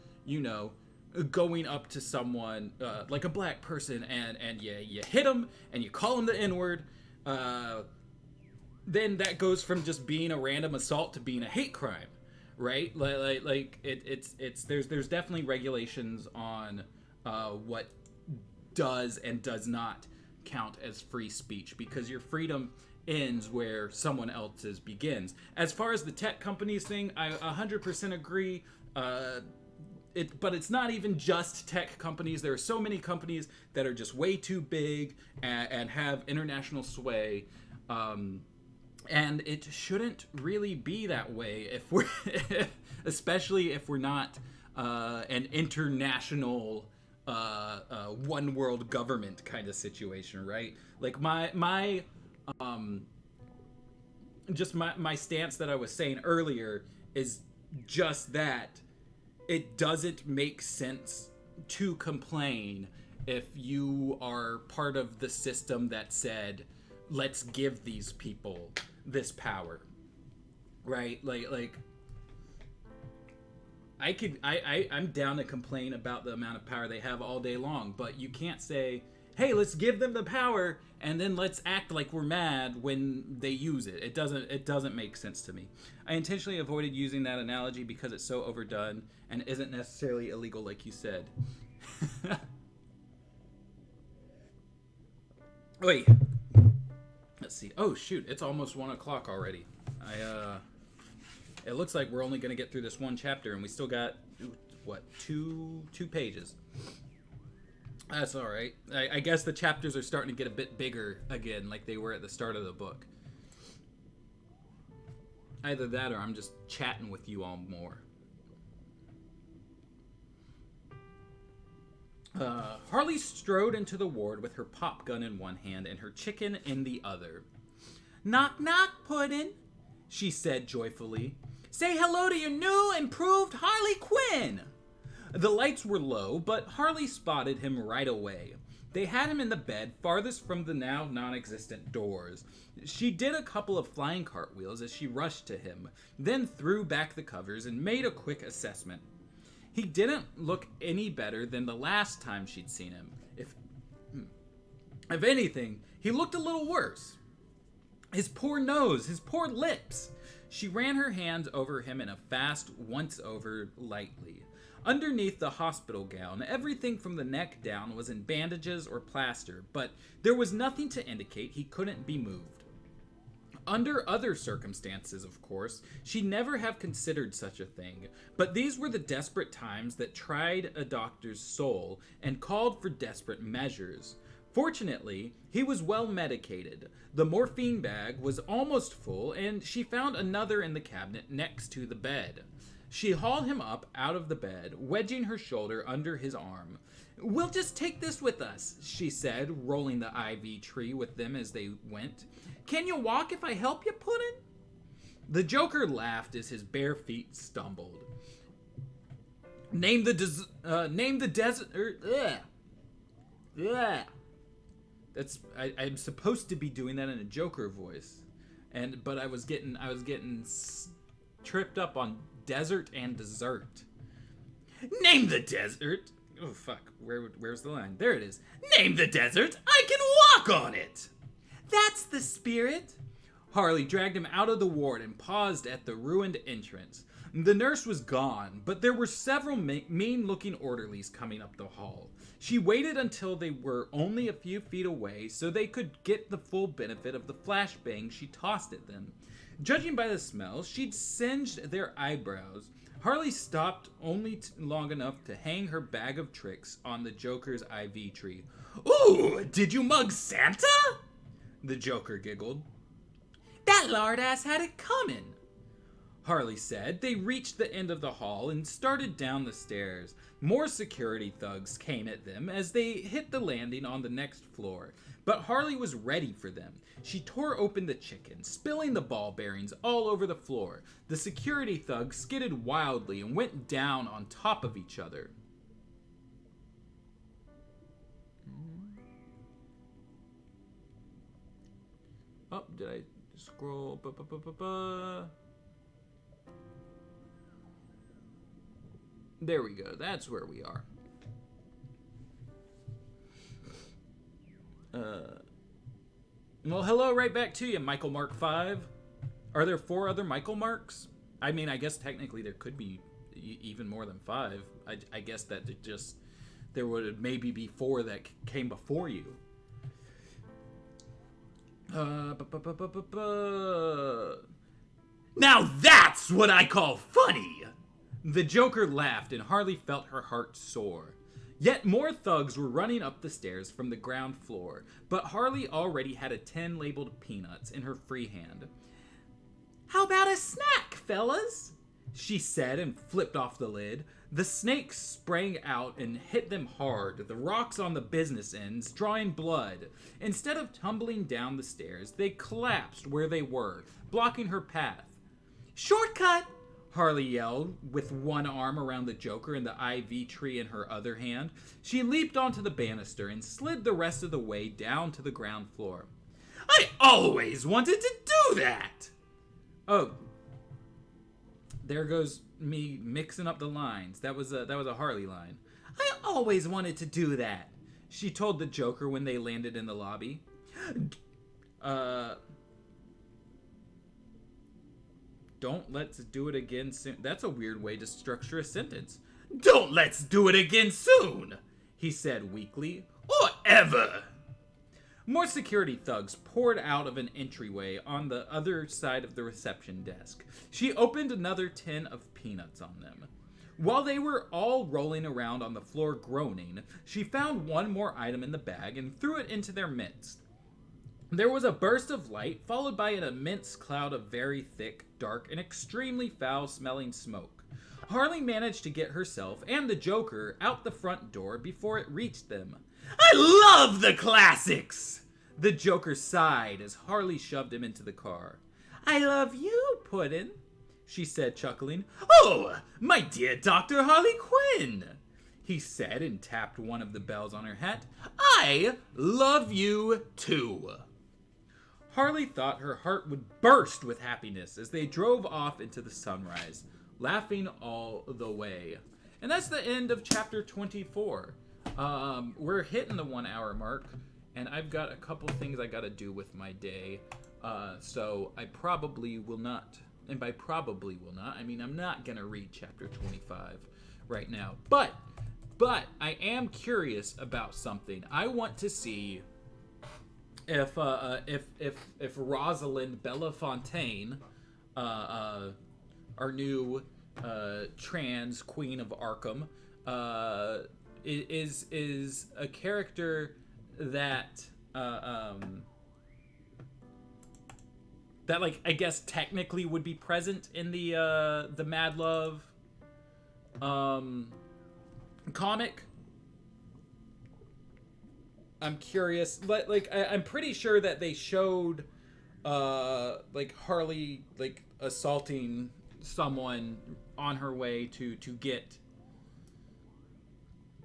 going up to someone like a black person and you hit them and you call them the N-word, then that goes from just being a random assault to being a hate crime, right? It's there's definitely regulations on what does and does not count as free speech, because your freedom ends where someone else's begins. As far as the tech companies thing, I 100% agree. But it's not even just tech companies. There are so many companies that are just way too big and have international sway. And it shouldn't really be that way if we're, especially if we're not an international one world government kind of situation, right? Like my stance that I was saying earlier is just that it doesn't make sense to complain if you are part of the system that said, let's give these people this power, right? Like I'm down to complain about the amount of power they have all day long, but you can't say, hey, let's give them the power and then let's act like we're mad when they use it. It doesn't make sense to me. I intentionally avoided using that analogy because it's so overdone and isn't necessarily illegal like you said. Wait. Let's see. Oh shoot, it's almost 1 o'clock already. It looks like we're only gonna get through this one chapter and we still got two pages. That's all right. I guess the chapters are starting to get a bit bigger again, like they were at the start of the book. Either that or I'm just chatting with you all more. Harley strode into the ward with her pop gun in one hand and her chicken in the other. Knock, knock, Puddin', she said joyfully. Say hello to your new, improved Harley Quinn. The lights were low, but Harley spotted him right away. They had him in the bed farthest from the now non-existent doors. She did a couple of flying cartwheels as she rushed to him, then threw back the covers and made a quick assessment. He didn't look any better than the last time she'd seen him. If anything, he looked a little worse. His poor nose, his poor lips. She ran her hands over him in a fast once-over lightly. Underneath the hospital gown, everything from the neck down was in bandages or plaster, but there was nothing to indicate he couldn't be moved. Under other circumstances, of course, she'd never have considered such a thing, but these were the desperate times that tried a doctor's soul and called for desperate measures. Fortunately, he was well medicated. The morphine bag was almost full, and she found another in the cabinet next to the bed. She hauled him up out of the bed, wedging her shoulder under his arm. "We'll just take this with us," she said, rolling the IV tree with them as they went. "Can you walk if I help you, Puddin'?" The Joker laughed as his bare feet stumbled. Name the desert. That's I'm supposed to be doing that in a Joker voice, but I was getting tripped up on desert and dessert. Name the desert. Oh, fuck. Where's the line? There it is. Name the desert. I can walk on it. That's the spirit. Harley dragged him out of the ward and paused at the ruined entrance. The nurse was gone, but there were several mean-looking orderlies coming up the hall. She waited until they were only a few feet away so they could get the full benefit of the flashbang she tossed at them. Judging by the smell, she'd singed their eyebrows. Harley stopped only long enough to hang her bag of tricks on the Joker's IV tree. Ooh, did you mug Santa? The Joker giggled. That lard-ass had it coming, Harley said. They reached the end of the hall and started down the stairs. More security thugs came at them as they hit the landing on the next floor, but Harley was ready for them. She tore open the chicken, spilling the ball bearings all over the floor. The security thugs skidded wildly and went down on top of each other. Oh, did I scroll? There we go. That's where we are. Well, hello right back to you, Michael Mark 5. Are there 4 other Michael Marks? I mean, I guess technically there could be even more than 5. I guess that there would maybe be 4 that came before you. Now that's what I call funny! The Joker laughed, and Harley felt her heart soar. Yet more thugs were running up the stairs from the ground floor, but Harley already had a tin labeled peanuts in her free hand. How about a snack, fellas? She said and flipped off the lid. The snakes sprang out and hit them hard, the rocks on the business ends drawing blood. Instead of tumbling down the stairs, they collapsed where they were, blocking her path. Shortcut! Harley yelled, with one arm around the Joker and the IV tree in her other hand. She leaped onto the banister and slid the rest of the way down to the ground floor. I always wanted to do that! Oh, there goes me mixing up the lines. That was a Harley line. I always wanted to do that, she told the Joker when they landed in the lobby. Don't let's do it again soon. That's a weird way to structure a sentence. Don't let's do it again soon, he said weakly. Or ever. More security thugs poured out of an entryway on the other side of the reception desk. She opened another tin of peanuts on them. While they were all rolling around on the floor groaning, she found one more item in the bag and threw it into their midst. There was a burst of light, followed by an immense cloud of very thick, dark, and extremely foul-smelling smoke. Harley managed to get herself and the Joker out the front door before it reached them. I love the classics! The Joker sighed as Harley shoved him into the car. I love you, Puddin', she said, chuckling. Oh, my dear Dr. Harley Quinn, he said and tapped one of the bells on her hat. I love you, too. Harley thought her heart would burst with happiness as they drove off into the sunrise, laughing all the way. And that's the end of chapter 24. We're hitting the 1 hour mark, and I've got a couple things I gotta do with my day. So I probably will not, and by probably will not, I mean I'm not gonna read chapter 25 right now. But I am curious about something. I want to see if Rosalind Belafontaine, our new trans queen of Arkham, is a character that that, like, I guess technically would be present in the Mad Love comic. I'm curious. I'm pretty sure that they showed like Harley like assaulting someone on her way to get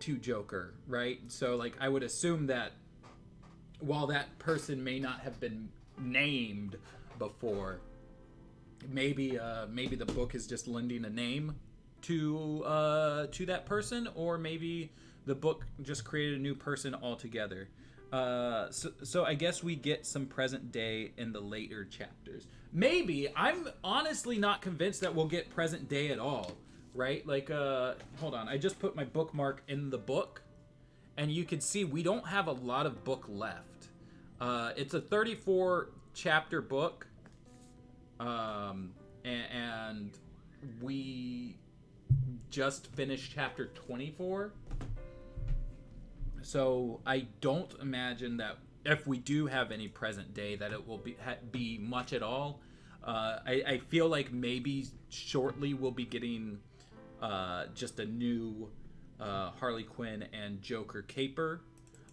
to Joker, right? So like I would assume that while that person may not have been named before, maybe the book is just lending a name to that person, or maybe the book just created a new person altogether. So I guess we get some present day in the later chapters. Maybe. I'm honestly not convinced that we'll get present day at all, right? Like, hold on. I just put my bookmark in the book, and you can see we don't have a lot of book left. It's a 34 chapter book, and we just finished chapter 24. So I don't imagine that if we do have any present day that it will be much at all. I feel like maybe shortly we'll be getting just a new Harley Quinn and Joker caper,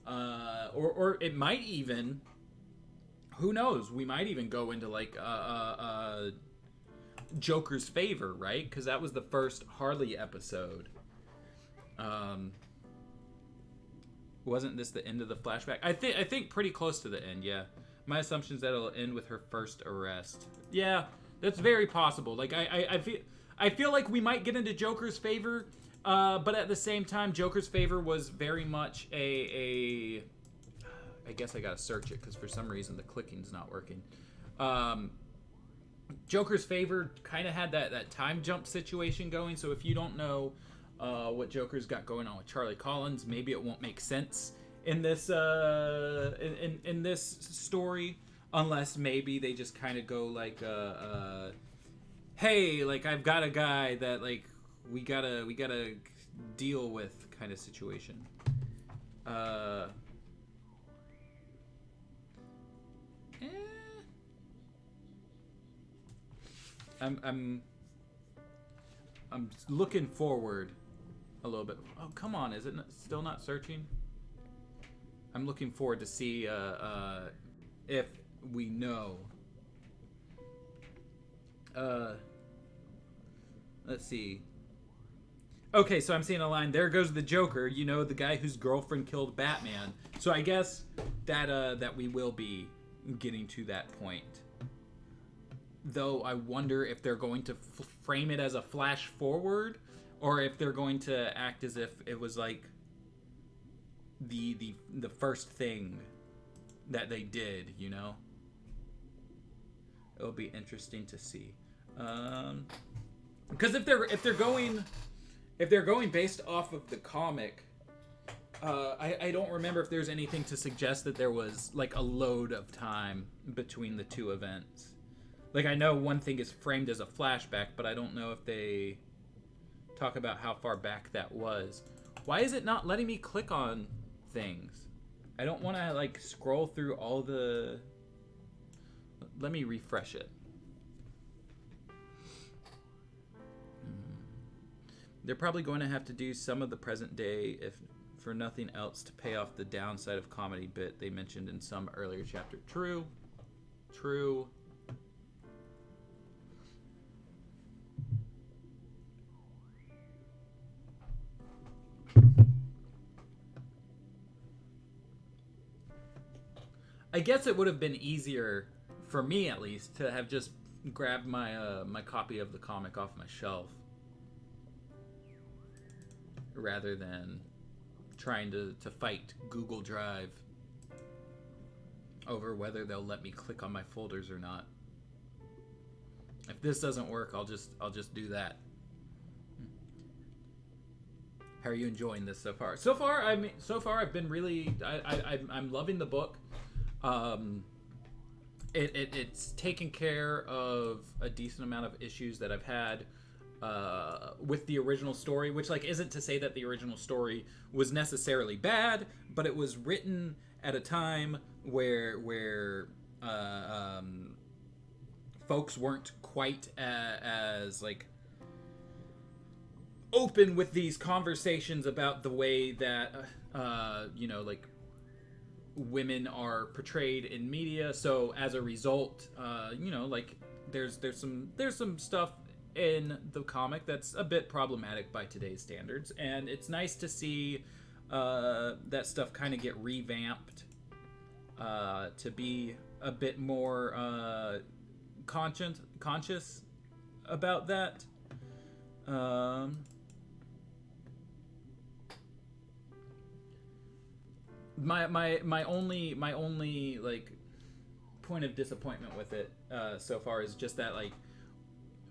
or it might even, who knows, we might even go into like Joker's favor, right? Because that was the first Harley episode. Wasn't this the end of the flashback? I think pretty close to the end, yeah. My assumption is that it'll end with her first arrest. Yeah, that's very possible. Like I feel like we might get into Joker's favor, but at the same time, Joker's favor was very much a I guess I gotta search it because for some reason the clicking's not working. Joker's favor kind of had that time jump situation going. So if you don't know what Joker's got going on with Charlie Collins, maybe it won't make sense in this in this story, unless maybe they just kind of go like hey, like I've got a guy that like we gotta deal with kind of situation. I'm looking forward a little bit. Oh, come on, is it still not searching? I'm looking forward to see if we know. Let's see. Okay, so I'm seeing a line. There goes the Joker. You know, the guy whose girlfriend killed Batman. So I guess that we will be getting to that point. Though I wonder if they're going to frame it as a flash forward, or if they're going to act as if it was like the first thing that they did, you know? It'll be interesting to see. Because if they're going based off of the comic, I don't remember if there's anything to suggest that there was like a load of time between the two events. Like, I know one thing is framed as a flashback, but I don't know if they talk about how far back that was. Why is it not letting me click on things? I don't want to, like, scroll through all the... Let me refresh it. They're probably going to have to do some of the present day, if for nothing else, to pay off the downside of comedy bit they mentioned in some earlier chapter. True. True. I guess it would have been easier, for me at least, to have just grabbed my my copy of the comic off my shelf, rather than trying to fight Google Drive over whether they'll let me click on my folders or not. If this doesn't work, I'll just do that. How are you enjoying this so far? So far I've been really I'm loving the book. It's taken care of a decent amount of issues that I've had with the original story, which like isn't to say that the original story was necessarily bad, but it was written at a time where folks weren't quite as like open with these conversations about the way that you know, like women are portrayed in media. So as a result, you know, like there's some stuff in the comic that's a bit problematic by today's standards, and it's nice to see that stuff kind of get revamped to be a bit more conscious about that. My only like point of disappointment with it so far is just that, like,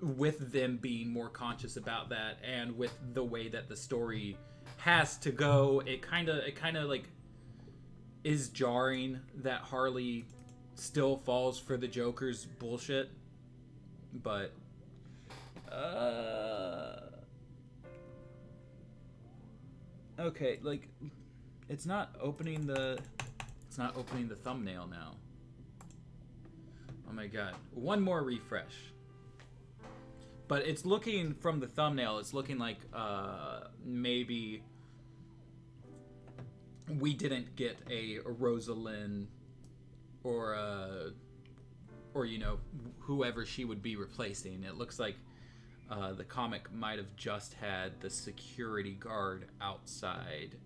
with them being more conscious about that, and with the way that the story has to go, it kind of like is jarring that Harley still falls for the Joker's bullshit. But okay, like, it's not opening the thumbnail now. Oh my god. One more refresh. But it's looking, from the thumbnail, it's looking like maybe we didn't get a Rosalind or you know, whoever she would be replacing. It looks like the comic might have just had the security guard outside.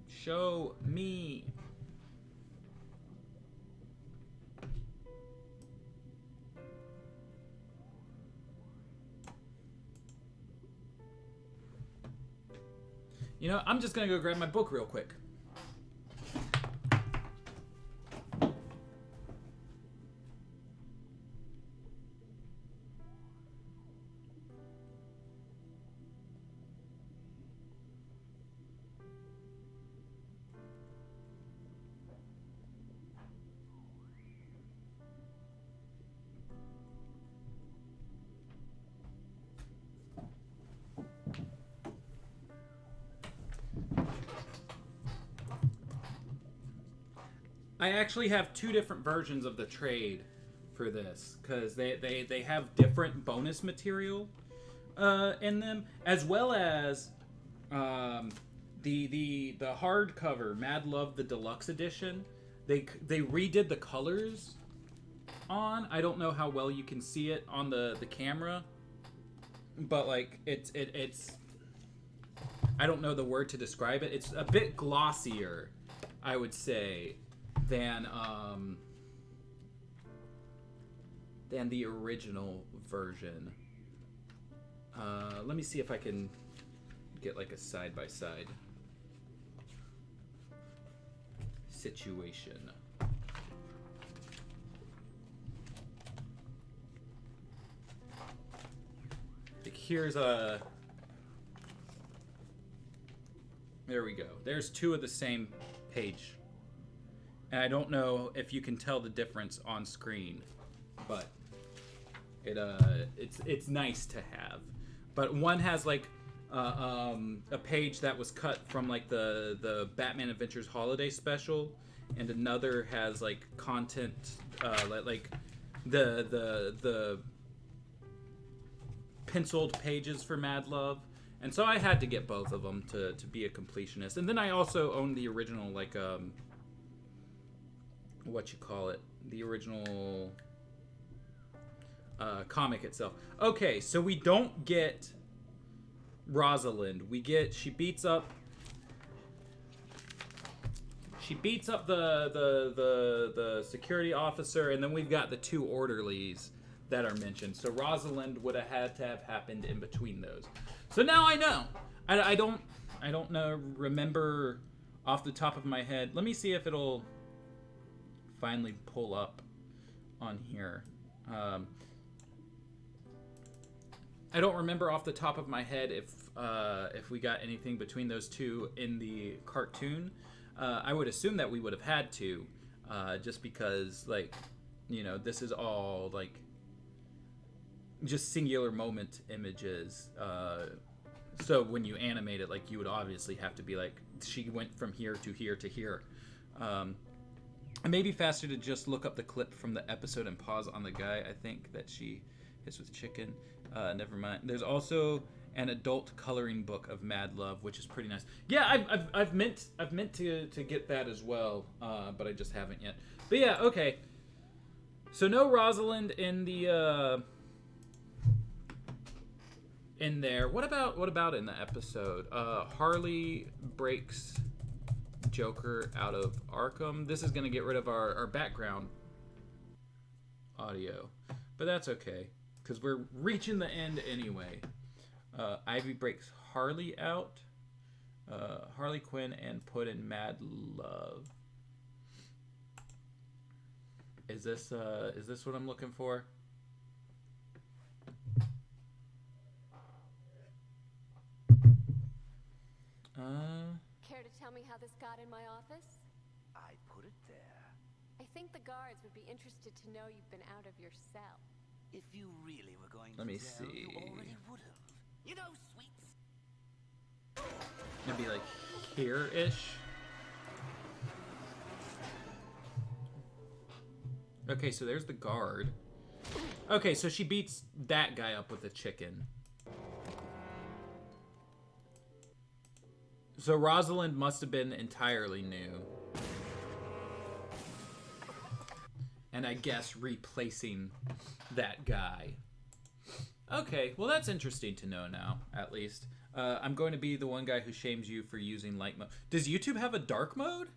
Show me. You know, I'm just gonna go grab my book real quick. I actually have two different versions of the trade for this, because they have different bonus material in them, as well as the hardcover Mad Love the Deluxe Edition. They redid the colors on. I don't know how well you can see it on the camera, but like it's I don't know the word to describe it. It's a bit glossier, I would say, than the original version. Let me see if I can get like a side-by-side situation. Like, here's a... There we go. There's two of the same page. And I don't know if you can tell the difference on screen, but it's nice to have. But one has like a page that was cut from like the Batman Adventures Holiday Special, and another has like content like the penciled pages for Mad Love. And so I had to get both of them to be a completionist. And then I also own the original, like, what you call it? The original comic itself. Okay, so we don't get Rosalind. We get, she beats up the security officer, and then we've got the two orderlies that are mentioned. So Rosalind would have had to have happened in between those. So now I know. I don't know, remember off the top of my head. Let me see if it'll finally pull up on here. I don't remember off the top of my head if we got anything between those two in the cartoon. I would assume that we would have had to, just because, like, you know, this is all like just singular moment images. So when you animate it, like, you would obviously have to be like, she went from here to here to here. It may be faster to just look up the clip from the episode and pause on the guy, I think, that she hits with chicken. Never mind. There's also an adult coloring book of Mad Love, which is pretty nice. Yeah, I've meant to get that as well, but I just haven't yet. But yeah, okay. So no Rosalind in the in there. What about in the episode? Harley breaks Joker out of Arkham. This is going to get rid of our background audio, but that's okay because we're reaching the end anyway. Ivy breaks Harley out. Harley Quinn and put in Mad Love. Is this what I'm looking for? Care to tell me how this got in my office? I put it there. I think the guards would be interested to know you've been out of your cell. If you really were going Let me to tell, see. you already would have. You know, sweets. Maybe like here-ish. Okay, so there's the guard. Okay, so she beats that guy up with a chicken. So Rosalind must have been entirely new. And I guess replacing that guy. Okay, well that's interesting to know now, at least. I'm going to be the one guy who shames you for using light mode. Does YouTube have a dark mode?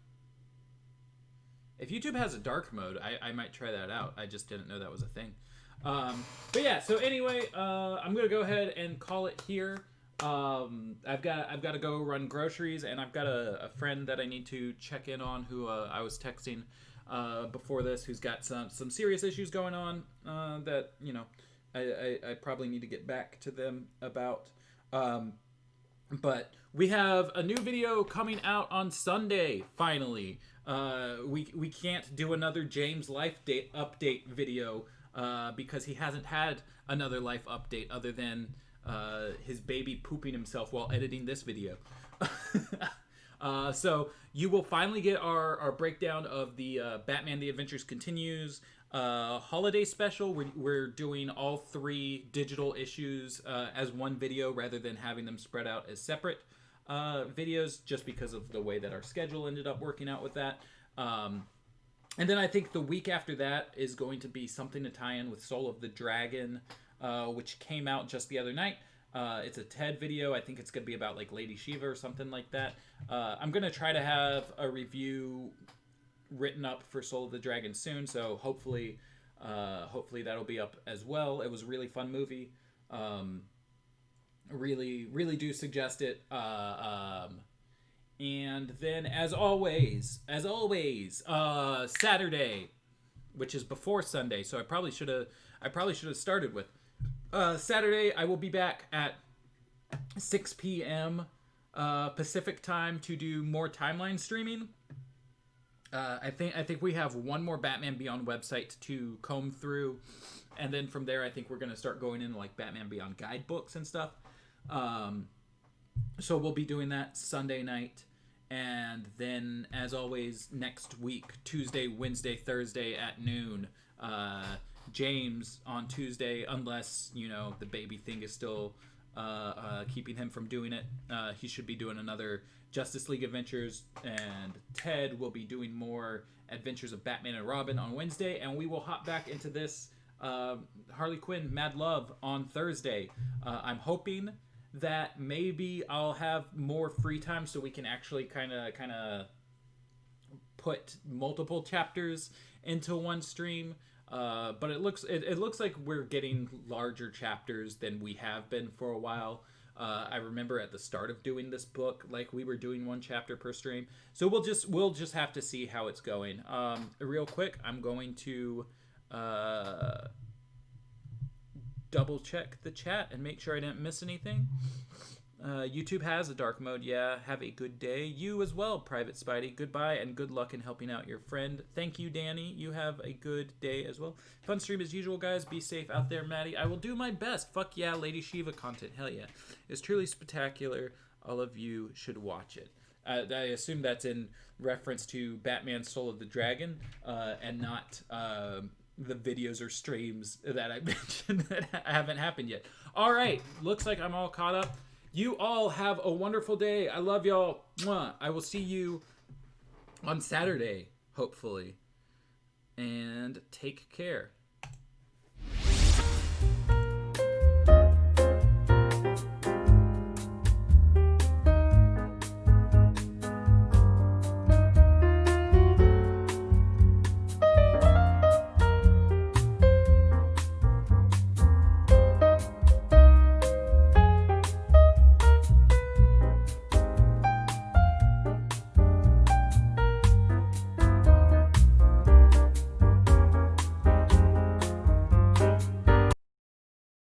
If YouTube has a dark mode, I might try that out. I just didn't know that was a thing. But yeah, so anyway, I'm gonna go ahead and call it here. I've got to go run groceries, and I've got a friend that I need to check in on who I was texting before this, who's got some serious issues going on that I probably need to get back to them about. But we have a new video coming out on Sunday, finally. We can't do another James life update video because he hasn't had another life update other than his baby pooping himself while editing this video. So you will finally get our breakdown of the Batman The Adventures Continues holiday special. We're doing all 3 digital issues as one video rather than having them spread out as separate videos, just because of the way that our schedule ended up working out with that. And then I think the week after that is going to be something to tie in with Soul of the Dragon, which came out just the other night. It's a TED video. I think it's going to be about like Lady Shiva or something like that. I'm going to try to have a review written up for Soul of the Dragon soon, so hopefully that'll be up as well. It was a really fun movie. Really do suggest it. And then as always, Saturday, which is before Sunday, so I probably should have started with Saturday. I will be back at 6 p.m. Pacific time to do more timeline streaming. I think we have one more Batman Beyond website to comb through, and then from there I think we're gonna start going into like Batman Beyond guidebooks and stuff. So we'll be doing that Sunday night, and then as always next week, Tuesday, Wednesday, Thursday at noon. James on Tuesday, unless the baby thing is still keeping him from doing it. He should be doing another Justice League Adventures, and Ted will be doing more Adventures of Batman and Robin on Wednesday, and we will hop back into this Harley Quinn Mad Love on Thursday. I'm hoping that maybe I'll have more free time so we can actually kind of put multiple chapters into one stream. But it looks like we're getting larger chapters than we have been for a while. I remember at the start of doing this book, like we were doing 1 chapter per stream. So we'll just have to see how it's going. Real quick, I'm going to double check the chat and make sure I didn't miss anything. YouTube has a dark mode. Yeah, have a good day. You as well, Private Spidey. Goodbye and good luck in helping out your friend. Thank you, Danny. You have a good day as well. Fun stream as usual, guys. Be safe out there, Maddie. I will do my best. Fuck yeah, Lady Shiva content. Hell yeah. It's truly spectacular. All of you should watch it. I assume that's in reference to Batman Soul of the Dragon, and not the videos or streams that I mentioned that haven't happened yet. All right. Looks like I'm all caught up. You all have a wonderful day. I love y'all. Mwah. I will see you on Saturday, hopefully. And take care.